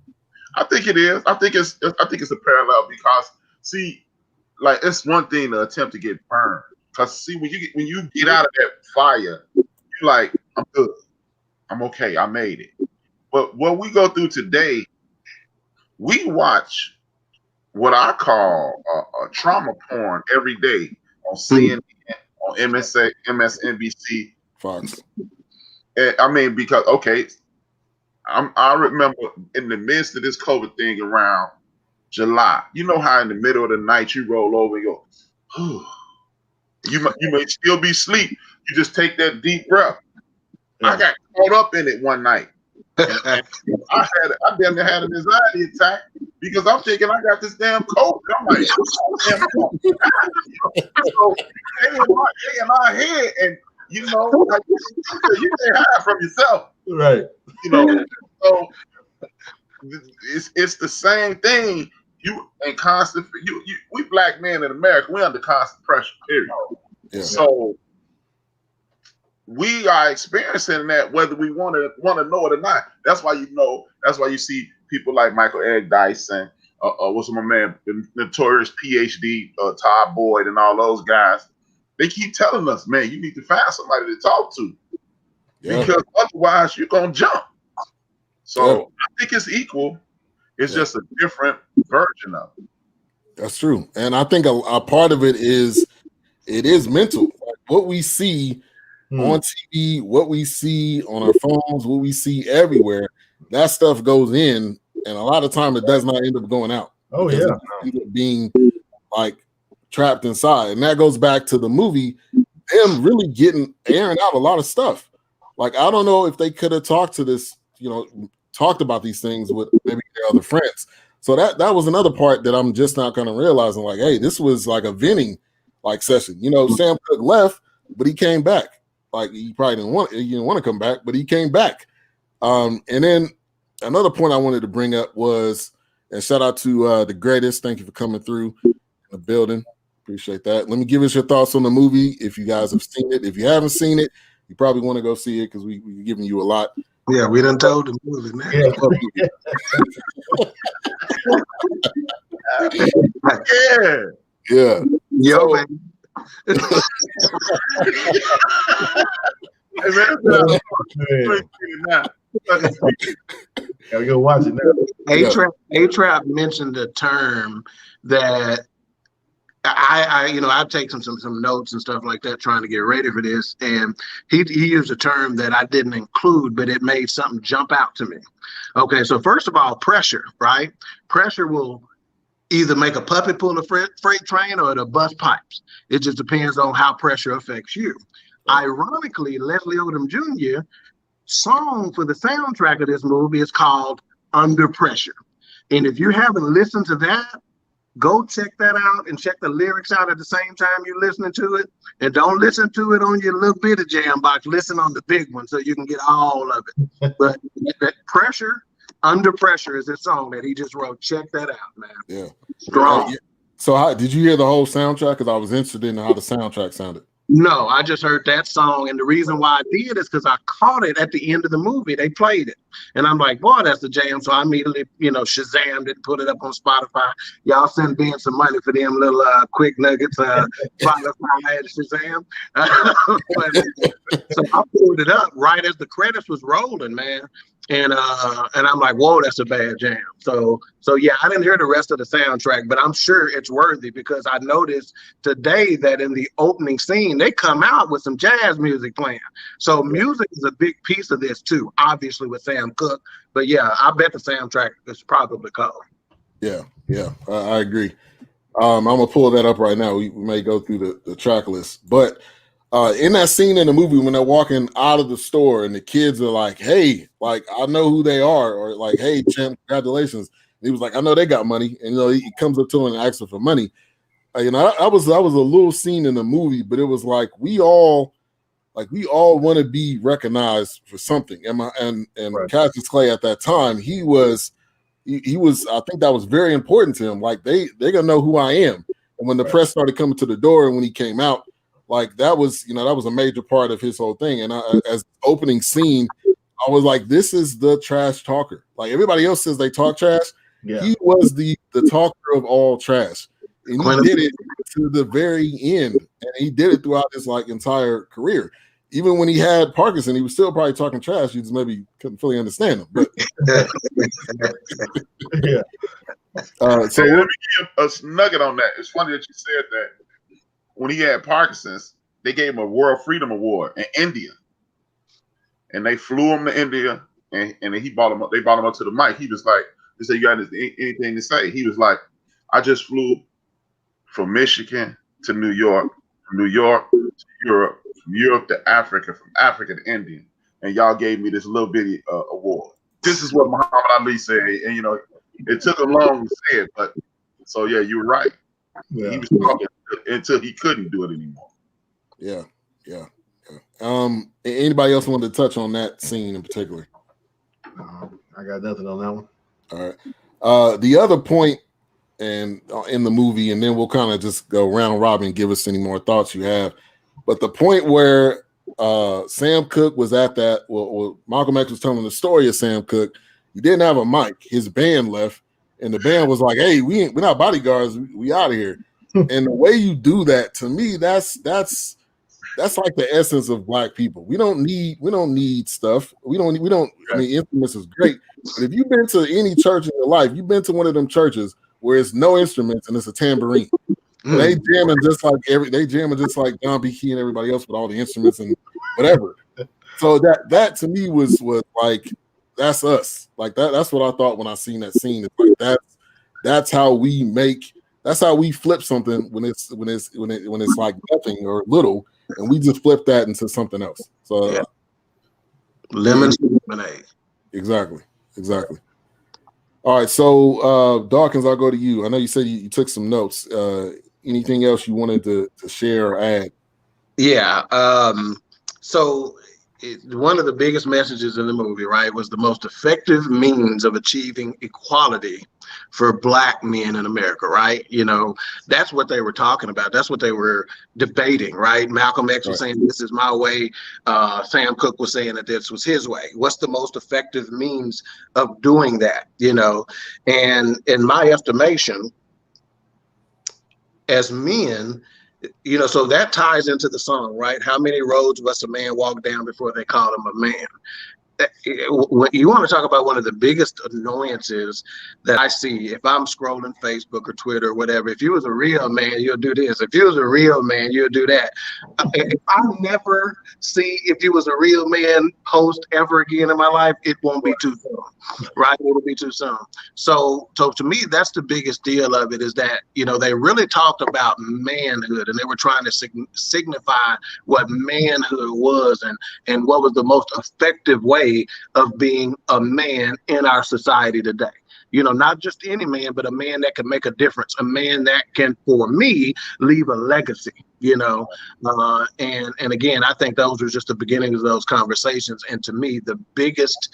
I think it is. I think it's a parallel because, see, like, it's one thing to attempt to get burned. Because, see, when you get out of that fire, you're like, I'm good. I'm okay. I made it. But what we go through today, we watch what I call a trauma porn every day on CNN, on MSNBC. Fox. And, I mean, because, okay, I remember in the midst of this COVID thing around July, you know how in the middle of the night you roll over and go, oh, you may still be asleep. You just take that deep breath. I got caught up in it one night. I damn near had an anxiety attack because I'm thinking I got this damn COVID. I'm like, so they in my head, and like, you can't hide from yourself, right? So it's the same thing. We black men in America, we under constant pressure. Period. Yeah. So we are experiencing that whether we want to know it or not. That's why you see people like Michael Eric Dyson, what's my man, the notorious PhD, Todd Boyd, and all those guys. They keep telling us, man, you need to find somebody to talk to, because otherwise you're gonna jump. So I think it's equal. It's just a different version of it. That's true, and I think a part of it is mental. Like what we see on TV, what we see on our phones, what we see everywhere, that stuff goes in, and a lot of time it does not end up going out. Oh yeah, it ends up being like trapped inside, and that goes back to the movie, them really airing out a lot of stuff. Like I don't know if they could have talked about these things with maybe their other friends. So that was another part that I'm just not kind of realizing. Like, hey, this was like a venting session. Sam Cooke left, but he came back. Like he probably didn't want to come back, but he came back. And then another point I wanted to bring up was, and shout out to the greatest. Thank you for coming through the building. Appreciate that. Let me give us your thoughts on the movie. If you guys have seen it, if you haven't seen it, you probably want to go see it because we're giving you a lot. Yeah, we done told the movie, man. Yeah. Yo, man. Gotta go watch it now. A-Trap mentioned a term that I take some notes and stuff like that trying to get ready for this, and he used a term that I didn't include, but it made something jump out to me. Okay, so first of all, pressure, right? Pressure will either make a puppet pull a freight train or it'll bust pipes. It just depends on how pressure affects you. Ironically, Leslie Odom Jr. song for the soundtrack of this movie is called Under Pressure. And if you haven't listened to that, go check that out and check the lyrics out at the same time you're listening to it. And don't listen to it on your little bit of jam box. Listen on the big one so you can get all of it. But that Pressure, Under Pressure is his song that he just wrote. Check that out, man. Yeah. Strong. So how did you hear the whole soundtrack? Because I was interested in how the soundtrack sounded. No, I just heard that song, and the reason why I did is because I caught it at the end of the movie. They played it, and I'm like, boy, that's the jam. So I immediately, Shazammed it, put it up on Spotify. Y'all send Ben some money for them little quick nuggets, Spotify and Shazam. So I pulled it up right as the credits was rolling, man. And I'm like, whoa, that's a bad jam. So yeah, I didn't hear the rest of the soundtrack, but I'm sure it's worthy because I noticed today that in the opening scene, they come out with some jazz music playing. So music is a big piece of this too, obviously with Sam Cooke. But yeah, I bet the soundtrack is probably cold. Yeah, I agree. I'm gonna pull that up right now. We may go through the track list, but in that scene in the movie when they're walking out of the store and the kids are like, "Hey, like I know who they are," or like, "Hey, champ, congratulations." And he was like, "I know they got money," and he comes up to him and asks him for money. I was a little scene in the movie, but it was like we all want to be recognized for something. And right. Cassius Clay at that time, he was. I think that was very important to him. Like they're gonna know who I am. And when the press started coming to the door, and when he came out, like that was a major part of his whole thing. And as opening scene, I was like, this is the trash talker. Like everybody else says they talk trash. Yeah. He was the talker of all trash. And he did it to the very end. And he did it throughout his like entire career. Even when he had Parkinson, he was still probably talking trash. You just maybe couldn't fully understand him. But yeah. So let me give you a nugget on that. It's funny that you said that. When he had Parkinson's, they gave him a World Freedom Award in India, and they flew him to India, and he brought him up. They brought him up to the mic. He was like, "They said you got anything to say?" He was like, "I just flew from Michigan to New York, from New York to Europe, from Europe to Africa, from Africa to India, and y'all gave me this little bitty award." This is what Muhammad Ali said, and it took him long to say it, but so yeah, you were right. Yeah. He was talking until he couldn't do it anymore. Yeah. Anybody else want to touch on that scene in particular? I got nothing on that one. All right. The other point in the movie, and then we'll kind of just go round robin and give us any more thoughts you have. But the point where Sam Cooke was at that, well, Malcolm X was telling the story of Sam Cooke. He didn't have a mic. His band left, and the band was like, "Hey, we're not bodyguards. We out of here." And the way you do that, to me, that's like the essence of Black people. We don't need stuff. We don't. I mean, instruments is great, but if you've been to any church in your life, you've been to one of them churches where it's no instruments and it's a tambourine. They jamming just like John B. Key and everybody else with all the instruments and whatever. So that to me was like that's us. Like that's what I thought when I seen that scene. It's like that's how we make. That's how we flip something when it's like nothing or little, and we just flip that into something else. So yeah. Lemons and lemonade. Exactly. All right, so Dawkins, I'll go to you. I know you said you took some notes. Anything else you wanted to share or add? Yeah. So one of the biggest messages in the movie, right, was the most effective means of achieving equality for Black men in America, right? That's what they were talking about. That's what they were debating, right? Malcolm X was saying, this is my way. Sam Cooke was saying that this was his way. What's the most effective means of doing that, And in my estimation, as men, so that ties into the song, right? How many roads must a man walk down before they call him a man? When you want to talk about one of the biggest annoyances that I see if I'm scrolling Facebook or Twitter or whatever, if you was a real man, you'll do this. If you was a real man, you'll do that. If I never see if you was a real man post ever again in my life, it won't be too soon, right? It'll be too soon. So to me, that's the biggest deal of it is that, they really talked about manhood and they were trying to signify what manhood was and what was the most effective way of being a man in our society today. Not just any man, but a man that can make a difference, a man that can, for me, leave a legacy, and again, I think those were just the beginning of those conversations. And to me, the biggest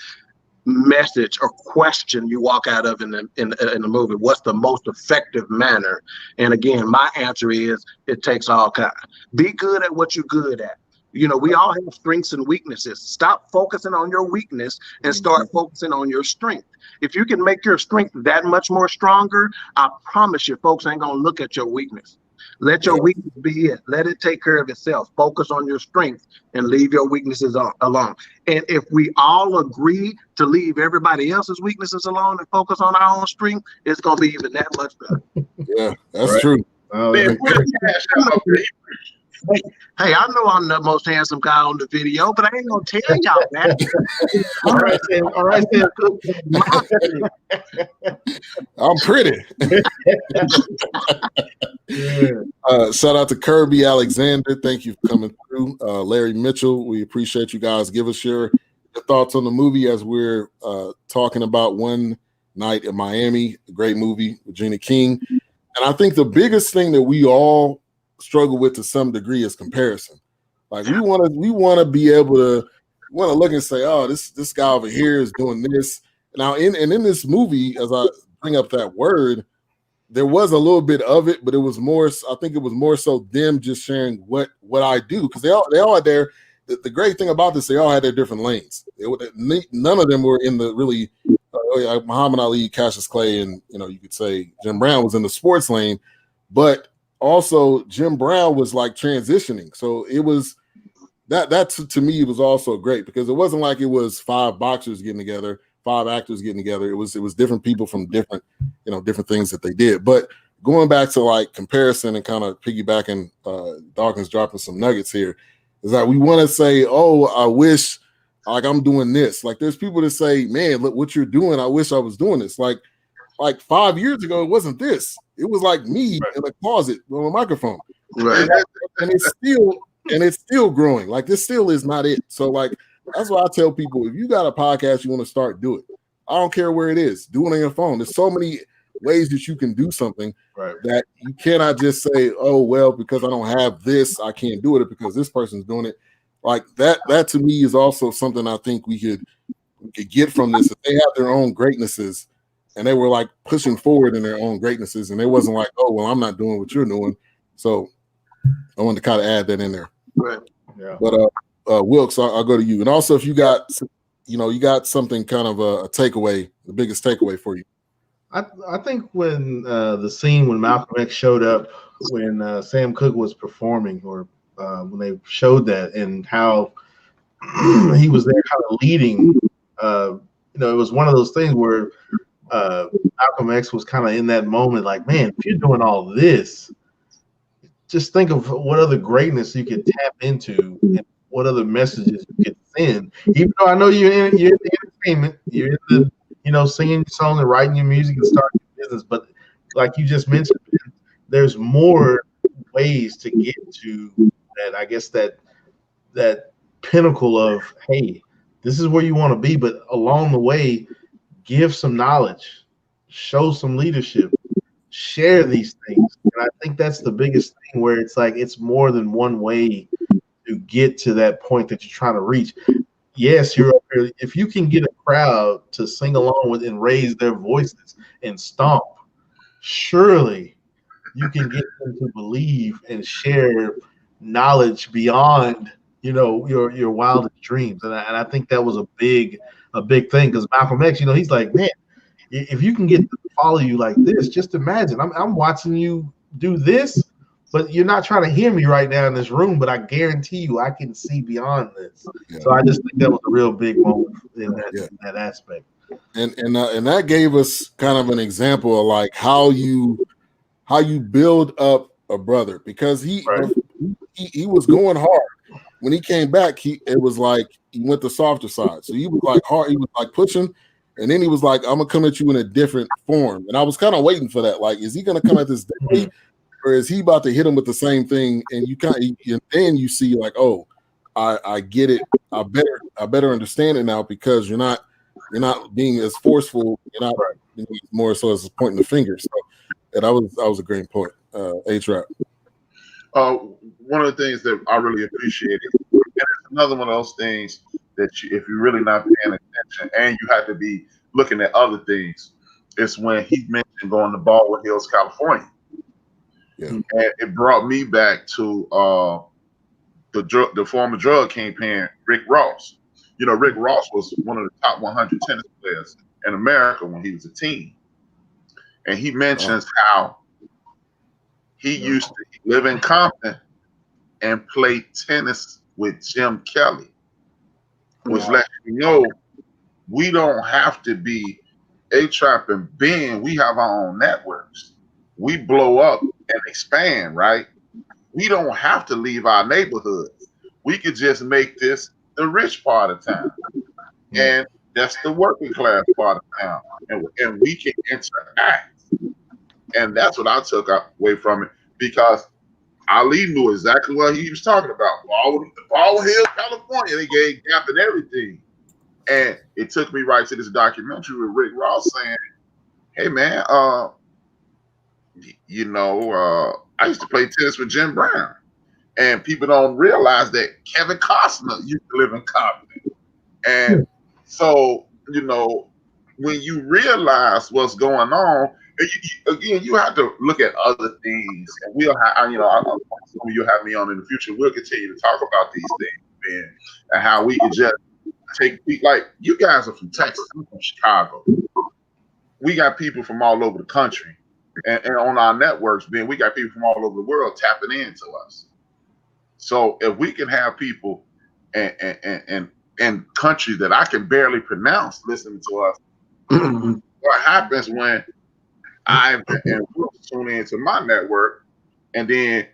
message or question you walk out of in the movie, what's the most effective manner? And again, my answer is it takes all kinds. Be good at what you're good at. We all have strengths and weaknesses. Stop focusing on your weakness and start focusing on your strength. If you can make your strength that much more stronger, I promise you folks ain't going to look at your weakness. Let your weakness be it. Let it take care of itself. Focus on your strength and leave your weaknesses alone. And if we all agree to leave everybody else's weaknesses alone and focus on our own strength, it's going to be even that much better. Yeah, that's true. Man, put a cash out up there. Hey, I know I'm the most handsome guy on the video, but I ain't gonna tell y'all that. All right, I'm pretty. Shout out to Kirby Alexander. Thank you for coming through. Larry Mitchell, we appreciate you guys. Give us your thoughts on the movie as we're talking about One Night in Miami, a great movie, Regina King. And I think the biggest thing that we all struggle with to some degree is comparison. Like we want to be able to look and say, oh, this guy over here is doing this. Now in this movie, as I bring up that word, there was a little bit of it, but it was more. I think it was more so them just sharing what I do, because they all had their. The great thing about this, they all had their different lanes. None of them were in the really. Muhammad Ali, Cassius Clay, and you could say Jim Brown was in the sports lane, but also Jim Brown was like transitioning. So it was that to me it was also great, because it wasn't like it was 5 boxers getting together, 5 actors getting together. It was different people from different things that they did. But going back to like comparison and kind of piggybacking, Dawkins dropping some nuggets here, is that we want to say, oh, I wish like I'm doing this. Like there's people that say, man, look what you're doing. I wish I was doing this. Like 5 years ago, it wasn't this. It was like me in a closet with a microphone. Right. And it's still growing. Like this still is not it. So like that's why I tell people, if you got a podcast you want to start, do it. I don't care where it is. Do it on your phone. There's so many ways that you can do something that you cannot just say, oh, well, because I don't have this, I can't do it because this person's doing it. Like that to me is also something I think we could get from this. If they have their own greatnesses and they were like pushing forward in their own greatnesses, and it wasn't like, oh, well, I'm not doing what you're doing. So I wanted to kind of add that in there. Right. Yeah. But Wilkes, I'll go to you. And also if you got something kind of a takeaway, the biggest takeaway for you. I think when the scene when Malcolm X showed up, when Sam Cooke was performing, or when they showed that and how he was there kind of leading, it was one of those things where Malcolm X was kind of in that moment like, man, if you're doing all this, just think of what other greatness you could tap into and what other messages you could send. Even though I know you're in the entertainment, you're in the, singing your song and writing your music and starting your business, but like you just mentioned, there's more ways to get to that, I guess that pinnacle of, hey, this is where you want to be, but along the way, give some knowledge, show some leadership, share these things. And I think that's the biggest thing, where it's like it's more than one way to get to that point that you're trying to reach. Yes, if you can get a crowd to sing along with and raise their voices and stomp, surely you can get them to believe and share knowledge beyond your wildest dreams. And I think that was a big thing, because Malcolm X, he's like, man, if you can get them to follow you like this, just imagine I'm watching you do this, but you're not trying to hear me right now in this room, but I guarantee you I can see beyond this. Yeah. So I just think that was a real big moment in that aspect. And that gave us kind of an example of like how you build up a brother, because he was going hard. When he came back, it was like he went the softer side. So he was like hard, he was like pushing, and then he was like, I'm gonna come at you in a different form. And I was kind of waiting for that. Like, is he gonna come at this day, or is he about to hit him with the same thing? And then you see like, oh, I get it. I better understand it now, because you're not being as forceful. You're not more so as pointing the finger. So that was a great point. H-Rap. One of the things that I really appreciated, and it's another one of those things that if you're really not paying attention and you have to be looking at other things, it's when he mentioned going to Baldwin Hills, California. Yeah. And it brought me back to the former drug kingpin, Rick Ross. Rick Ross was one of the top 100 tennis players in America when he was a teen. And he mentions how he used to live in Compton and play tennis with Jim Kelly, which lets you know we don't have to be A-Trap and Ben. We have our own networks. We blow up and expand, right? We don't have to leave our neighborhoods. We could just make this the rich part of town. And that's the working class part of town. And we can interact. And that's what I took away from it, because Ali knew exactly what he was talking about. Ball Hill, California, they gave Gap and everything. And it took me right to this documentary with Rick Ross saying, hey, man, I used to play tennis with Jim Brown. And people don't realize that Kevin Costner used to live in Compton. And so, when you realize what's going on, again, you have to look at other things. And we'll have, you'll have me on in the future. We'll continue to talk about these things, man, and how we can just take, like, you guys are from Texas, I'm from Chicago. We got people from all over the country. And on our networks, man, we got people from all over the world tapping into us. So if we can have people and countries that I can barely pronounce listening to us, what happens when I and tune into my network, and then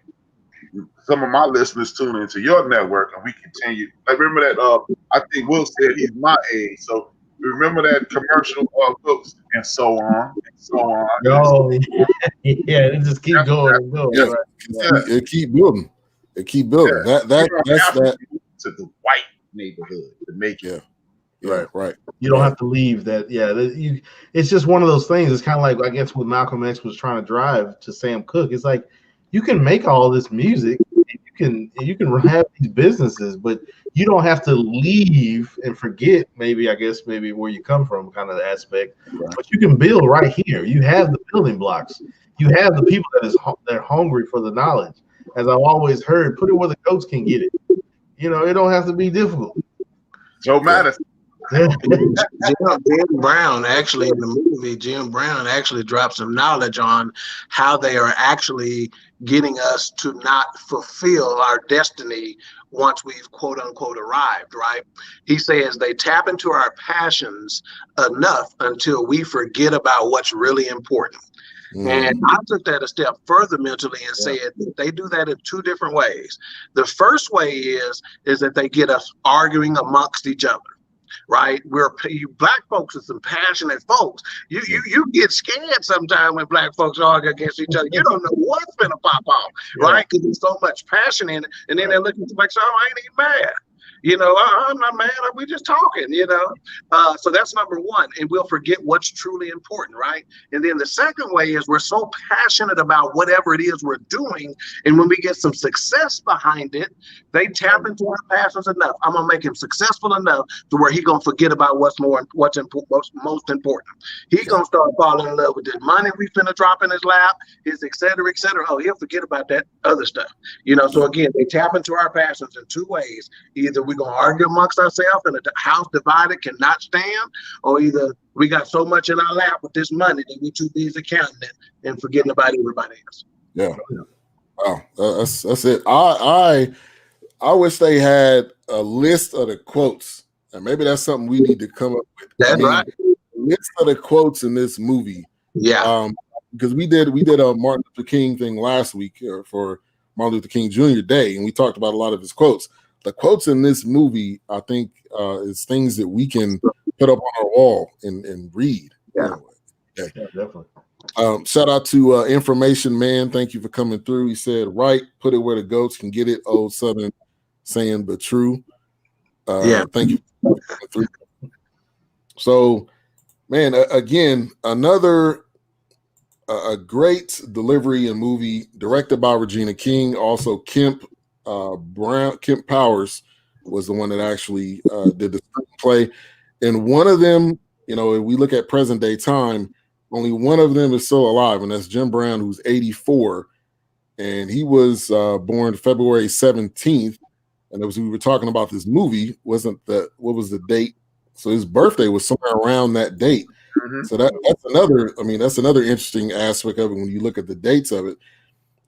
some of my listeners tune into your network, and we continue. Like, remember that? I think Will said he's my age, so remember that commercial books and so on and so on. Oh, yeah, it just keep going and going. Yeah, right? it keep building. It keep building. Yeah. That's that to the white neighborhood to make it. Right. You don't have to leave that. Yeah, it's just one of those things. It's kind of like, I guess, what Malcolm X was trying to drive to Sam Cooke. It's like, you can make all this music, you can have these businesses, but you don't have to leave and forget maybe where you come from, kind of the aspect. Right. But you can build right here. You have the building blocks. You have the people that are hungry for the knowledge. As I've always heard, put it where the goats can get it. It don't have to be difficult. Joe Madison. Jim Brown, actually, in the movie, Jim Brown actually dropped some knowledge on how they are actually getting us to not fulfill our destiny once we've quote unquote arrived, right? He says they tap into our passions enough until we forget about what's really important. And I took that a step further mentally and said they do that in two different ways. The first way is that they get us arguing amongst each other. Right, black folks are some passionate folks. You get scared sometimes when black folks argue against each other. You don't know what's gonna pop off, right? Because there's so much passion in it, and then they're looking to like, so I ain't even mad. I'm not mad. We're just talking. So that's number one, and we'll forget what's truly important, right? And then the second way is we're so passionate about whatever it is we're doing, and when we get some success behind it, they tap into our passions enough. I'm gonna make him successful enough to where he's gonna forget about what's most important. He's gonna start falling in love with this money we finna drop in his lap, his et cetera, et cetera. Oh, he'll forget about that other stuff. So again, they tap into our passions in two ways. Either we're gonna argue amongst ourselves and the house divided cannot stand, or either we got so much in our lap with this money that we're too busy counting it and forgetting about everybody else. Yeah. Wow. That's it. I wish they had a list of the quotes, and maybe that's something we need to come up with. That's right. A list of the quotes in this movie. Yeah. Because we did a Martin Luther King thing last week for Martin Luther King Jr. Day, and we talked about a lot of his quotes. The quotes in this movie, I think, is things that we can put up on our wall and read. Yeah. Yeah, definitely. Shout out to Information Man. Thank you for coming through. He said, right, put it where the goats can get it. Old Southern saying, but true. Thank you for coming through. So, man, again, another a great delivery and movie directed by Regina King. Also, Kemp Powers was the one that actually did the screenplay. And one of them, if we look at present day time, only one of them is still alive, and that's Jim Brown, who's 84. And he was born February 17th. And we were talking about this movie, what was the date? So his birthday was somewhere around that date. Mm-hmm. So that's another interesting aspect of it when you look at the dates of it.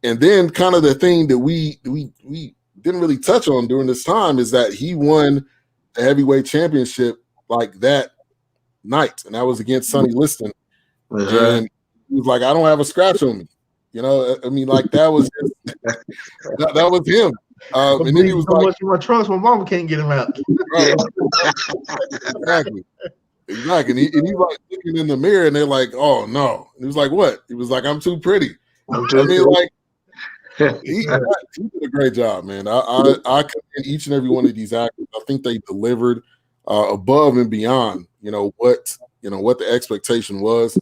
And then kind of the thing that we didn't really touch on during this time is that he won the heavyweight championship like that night, and that was against Sonny Liston. And he was like, I don't have a scratch on me. You know, I mean, like that was that was him. And then he was so like, much in my trunks, my mama can't get him out. right. Exactly. And he's like looking in the mirror, and they're like, "Oh no!" And he was like, "What?" He was like, "I'm too pretty." I mean, like he did a great job, man. I commend each and every one of these actors. I think they delivered above and beyond, what the expectation was.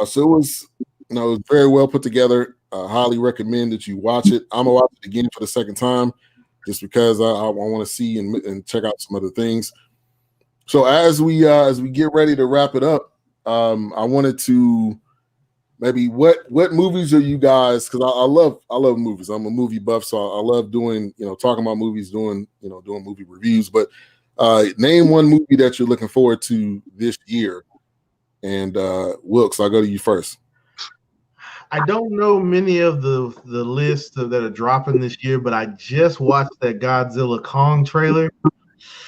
So it was, it was very well put together. Highly recommend that you watch it. I'm gonna watch it again for the second time, just because I want to see and check out some other things. So as we get ready to wrap it up, I wanted to maybe what movies are you guys? Because I love movies. I'm a movie buff, so I love doing talking about movies, doing movie reviews. But name one movie that you're looking forward to this year. And Wilkes, I'll go to you first. I don't know many of the lists that are dropping this year, but I just watched that Godzilla Kong trailer.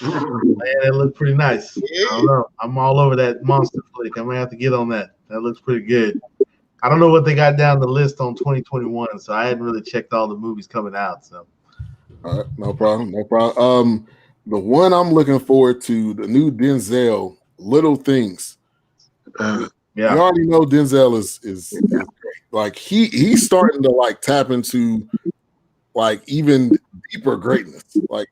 Man, it looked pretty nice. I don't know. I'm all over that monster flick. I'm gonna have to get on that. That looks pretty good. I don't know what they got down the list on 2021, so I hadn't really checked all the movies coming out. So, all right, no problem. The one I'm looking forward to, the new Denzel, Little Things. yeah, you already know Denzel is great. Like he's starting to like tap into like even deeper greatness. Like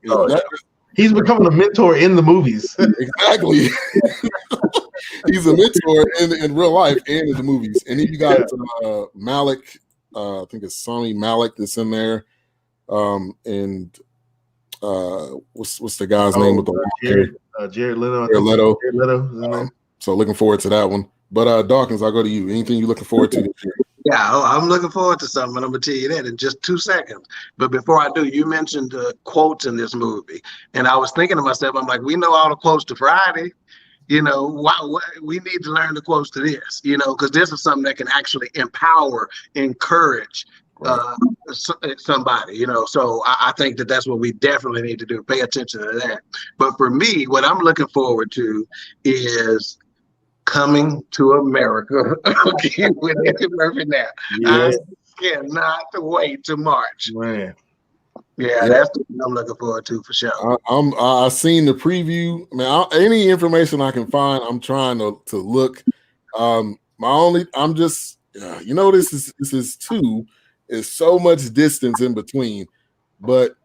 he's becoming a mentor in the movies. Exactly. He's a mentor in real life and in the movies. And then you got Malik, I think it's Sami Malik that's in there. And what's the guy's name with the Jared Leto. Jared Leto. So looking forward to that one. But Dawkins, I'll go to you. Anything you're looking forward to this year? Yeah, I'm looking forward to something. I'm going to tell you that in just 2 seconds. But before I do, you mentioned quotes in this movie. And I was thinking to myself, I'm like, we know all the quotes to Friday. Why we need to learn the quotes to this, because this is something that can actually empower, encourage somebody, So I think that's what we definitely need to do. Pay attention to that. But for me, what I'm looking forward to is Coming to America again with Eddie Murphy now. Yes. I cannot wait to March. Man. Yeah, that's what I'm looking forward to for sure. I've seen the preview. Man, any information I can find, I'm trying to look. This is two. Is so much distance in between, but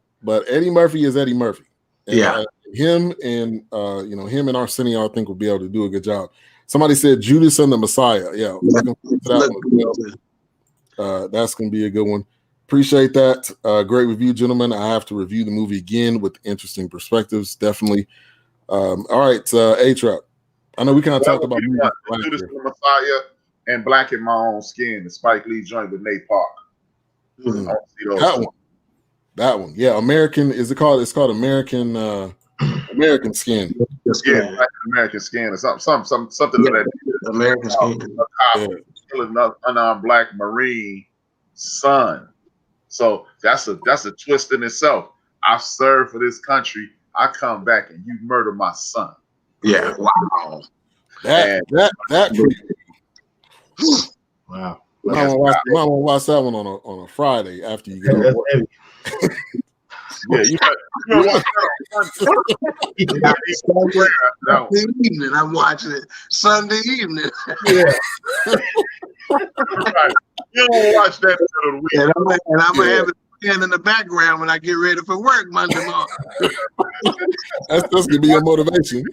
Eddie Murphy is Eddie Murphy. And, him and Arsenio, I think, will be able to do a good job. Somebody said Judas and the Messiah. Yeah, looking forward to that one. That's going to be a good one. Appreciate that. Great review, gentlemen. I have to review the movie again with interesting perspectives. Definitely. All right, A-Trap. I know we kind of talked about Judas and the Messiah and Black in My Own Skin, the Spike Lee joint with Nate Park. That one. Yeah, American. Is it called? It's called American Skin. Yeah, Black American Skin or something of that. American Skin. Killing an unarmed Black Marine son. So that's a twist in itself. I've served for this country. I come back and you murder my son. Yeah. Wow. That Wow. I'm gonna watch that one on a Friday after you get off work. Yeah, you gotta watch that. Sunday evening, I'm watching it. Sunday evening. Yeah. Right. You don't watch that until the week. And I'm gonna have it in the background when I get ready for work Monday morning. That's gonna be your motivation.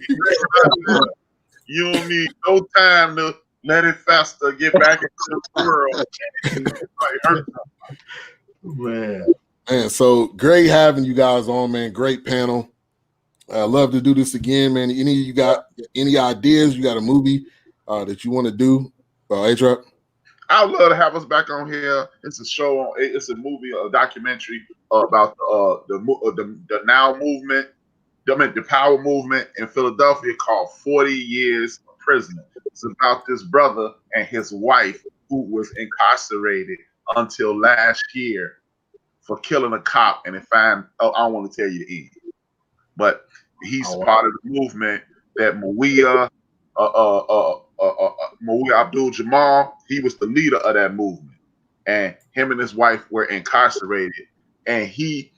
You don't need no time to let it faster, get back into the world. Man, so great having you guys on, man. Great panel. I love to do this again, man. Any of you got any ideas? You got a movie that you want to do? A-Trap? I'd love to have us back on here. It's a show it's a movie, a documentary about the Now movement, the power movement in Philadelphia called 40 Years a Prisoner. It's about this brother and his wife who was incarcerated until last year for killing a cop, and I don't want to tell you the end, but he's part of the movement that Mawia Abdul-Jamal, he was the leader of that movement, and him and his wife were incarcerated, and he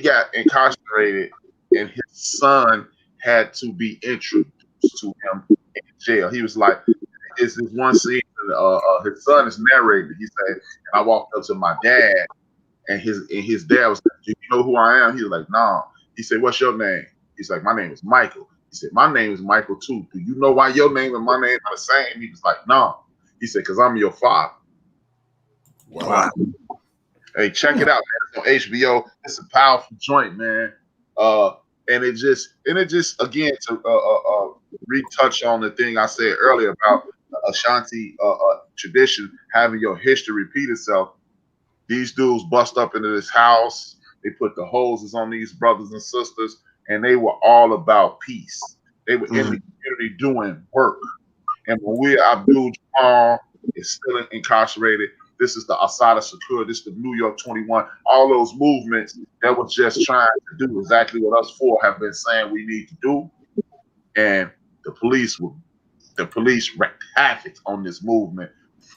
got incarcerated, and his son had to be introduced to him in jail. He was like, "Is this one scene?" His son is narrating. He said, "And I walked up to my dad, and his dad was like, 'Do you know who I am?' He was like, 'No.' He said, 'What's your name?' He's like, 'My name is Michael.' He said, 'My name is Michael too. Do you know why your name and my name are the same?' He was like, 'No.' He said, 'Because I'm your father.'" Wow. Hey, check it out, man. It's on HBO. It's a powerful joint, man. And it just again to retouch on the thing I said earlier about Ashanti tradition, having your history repeat itself. These dudes bust up into this house. They put the hoses on these brothers and sisters, and they were all about peace. They were in the community doing work. And Mawia Abdul-Jamal is still incarcerated. This is the Asada Shakur. This is the New York 21. All those movements that was just trying to do exactly what us four have been saying we need to do. And the police wreaked havoc on this movement.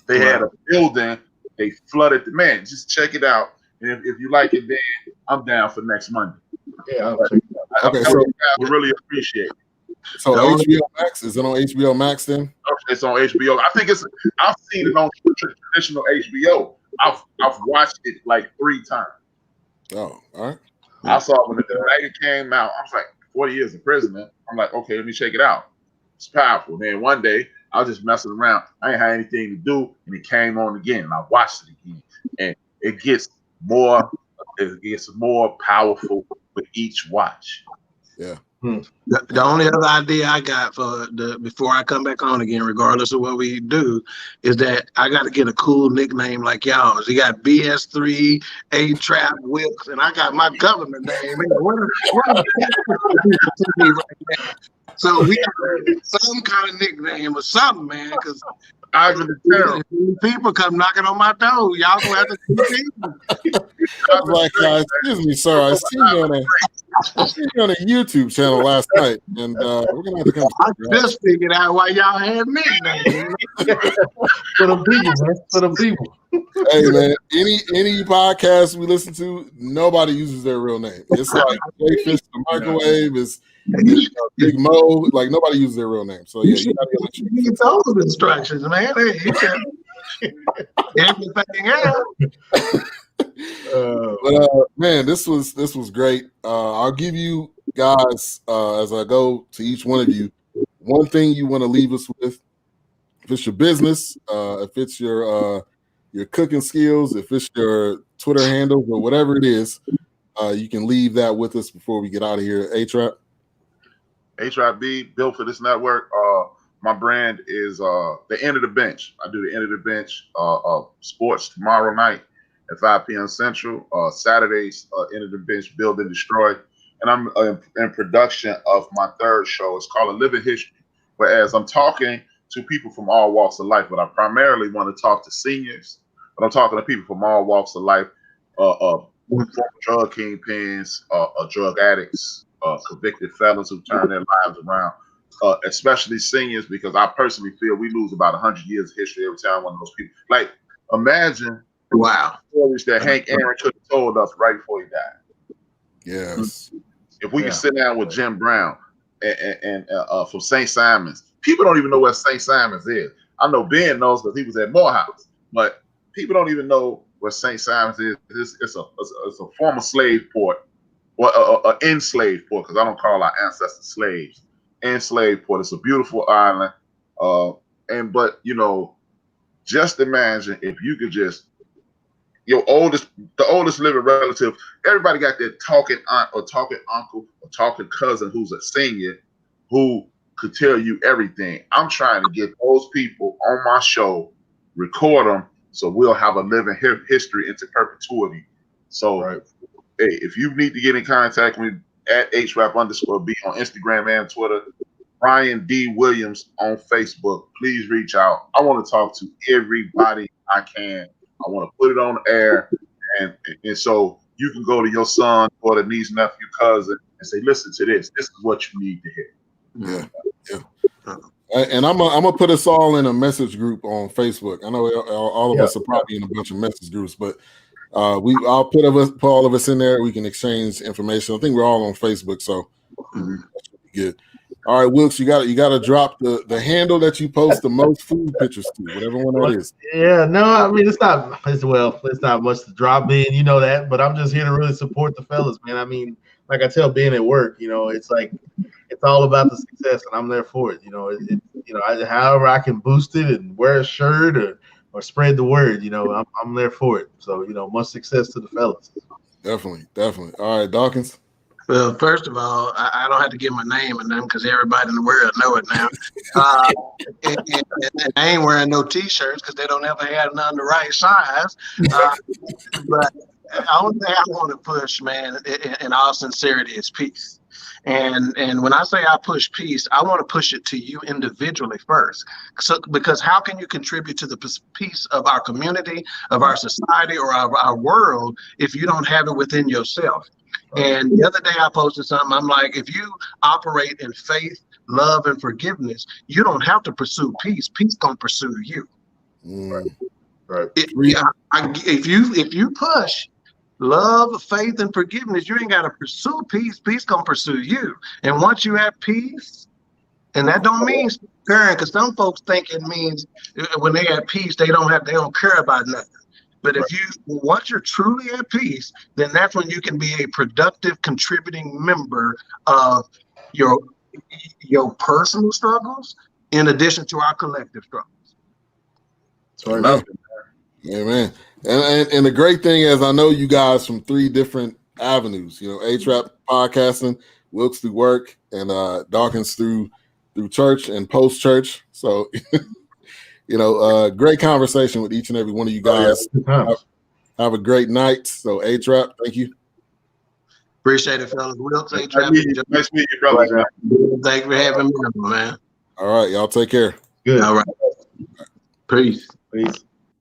They had a building. They flooded the man. Just check it out. And if you like it, then I'm down for next Monday. Yeah, I'll check it out. Okay, so we really appreciate it. So HBO Max, is it on HBO Max then? It's on HBO. I think I've seen it on traditional HBO. I've watched it like 3 times. Oh, all right. I saw it when the Dragon came out. I was like, 40 years in prison, man. I'm like, okay, let me check it out. It's powerful. Then one day I was just messing around. I ain't had anything to do, and it came on again, and I watched it again. And it gets more powerful with each watch. Yeah. The only other idea I got before I come back on again, regardless of what we do, is that I got to get a cool nickname like y'all's. You got BS3, A-Trap, Whips, and I got my government name. So we got some kind of nickname or something, man, because people come knocking on my door. Y'all gonna have to I was like, excuse me, sir. I seen you on a YouTube channel last night, and we're gonna have to come. I just figured out why y'all had nicknames. For them people, man. For them people. Hey man, any podcast we listen to, nobody uses their real name. It's like Jay Fish the Microwave is Big Mo. Like nobody uses their real name. So yeah, you gotta get those instructions, man. Hey, you can everything else. But man, this was great. I'll give you guys as I go to each one of you one thing you want to leave us with. If it's your business, if it's your cooking skills, if it's your Twitter handles or whatever it is, you can leave that with us before we get out of here. A-Trap. A-Trap B, built for this network. My brand is the End of the Bench. I do the End of the Bench sports tomorrow night at 5 p.m. Central. Saturdays, End of the Bench, Build and Destroy. And I'm in production of my 3rd show. It's called A Living History. Whereas I'm talking to people from all walks of life, but I primarily want to talk to seniors. But I'm talking to people from all walks of life, drug kingpins, drug addicts, convicted felons who turn their lives around, especially seniors, because I personally feel we lose about 100 years of history every time one of those people. Like, imagine stories that Hank Aaron could have told us right before he died. Yes. If we could sit down with Jim Brown and from St. Simon's. People don't even know where St. Simon's is. I know Ben knows because he was at Morehouse, but people don't even know where St. Simon's is. It's a former slave port, or an enslaved port, because I don't call our ancestors slaves. Enslaved port. It's a beautiful island. But you know, just imagine if you could just the oldest living relative, everybody got their talking aunt or talking uncle or talking cousin who's a senior who could tell you everything. I'm trying to get those people on my show, record them, so we'll have a living history into perpetuity. So hey, if you need to get in contact with me at @HRAP_B on Instagram and Twitter, Brian D. Williams on Facebook, please reach out. I want to talk to everybody I can. I want to put it on the air, and so you can go to your son or the niece, nephew, cousin, and say, "Listen to this. This is what you need to hear." Yeah. And I'm gonna put us all in a message group on Facebook. I know all of us are probably in a bunch of message groups, but I'll put all of us in there. We can exchange information. I think we're all on Facebook, so that should be good. All right, Wilkes, you got to drop the handle that you post the most food pictures to, whatever one that is. Yeah, no, I mean it's not much to drop, Ben. You know that, but I'm just here to really support the fellas, man. I mean, like I tell Ben at work, it's like it's all about the success, and I'm there for it. However I can boost it and wear a shirt or spread the word, I'm there for it. So much success to the fellas. Definitely. All right, Dawkins. Well, first of all, I don't have to give my name and them because everybody in the world know it now. And I ain't wearing no T-shirts because they don't ever have none the right size. But the only thing I want to push, man, in all sincerity, is peace. And when I say I push peace, I want to push it to you individually first. So, because how can you contribute to the peace of our community, of our society, or our world if you don't have it within yourself? And the other day I posted something. I'm like, if you operate in faith, love, and forgiveness, you don't have to pursue peace. Peace gonna pursue you. Right. If you push love, faith, and forgiveness, you ain't gotta pursue peace. Peace gonna pursue you. And once you have peace, and that don't mean caring, because some folks think it means when they have peace, they don't care about nothing. But once you're truly at peace, then that's when you can be a productive, contributing member of your personal struggles, in addition to our collective struggles. That's right. Yeah, man. And the great thing is, I know you guys from 3 different avenues. A-Trap podcasting, Wilkes through work, and Dawkins through church and post church. So. Great conversation with each and every one of you guys. Have a great night. So, A-Trap, thank you. Appreciate it, fellas. Wilkes, A-Trap. Nice meeting you, brothers. Thanks for having me, man. All right, y'all take care. Good. All right. Peace. Peace.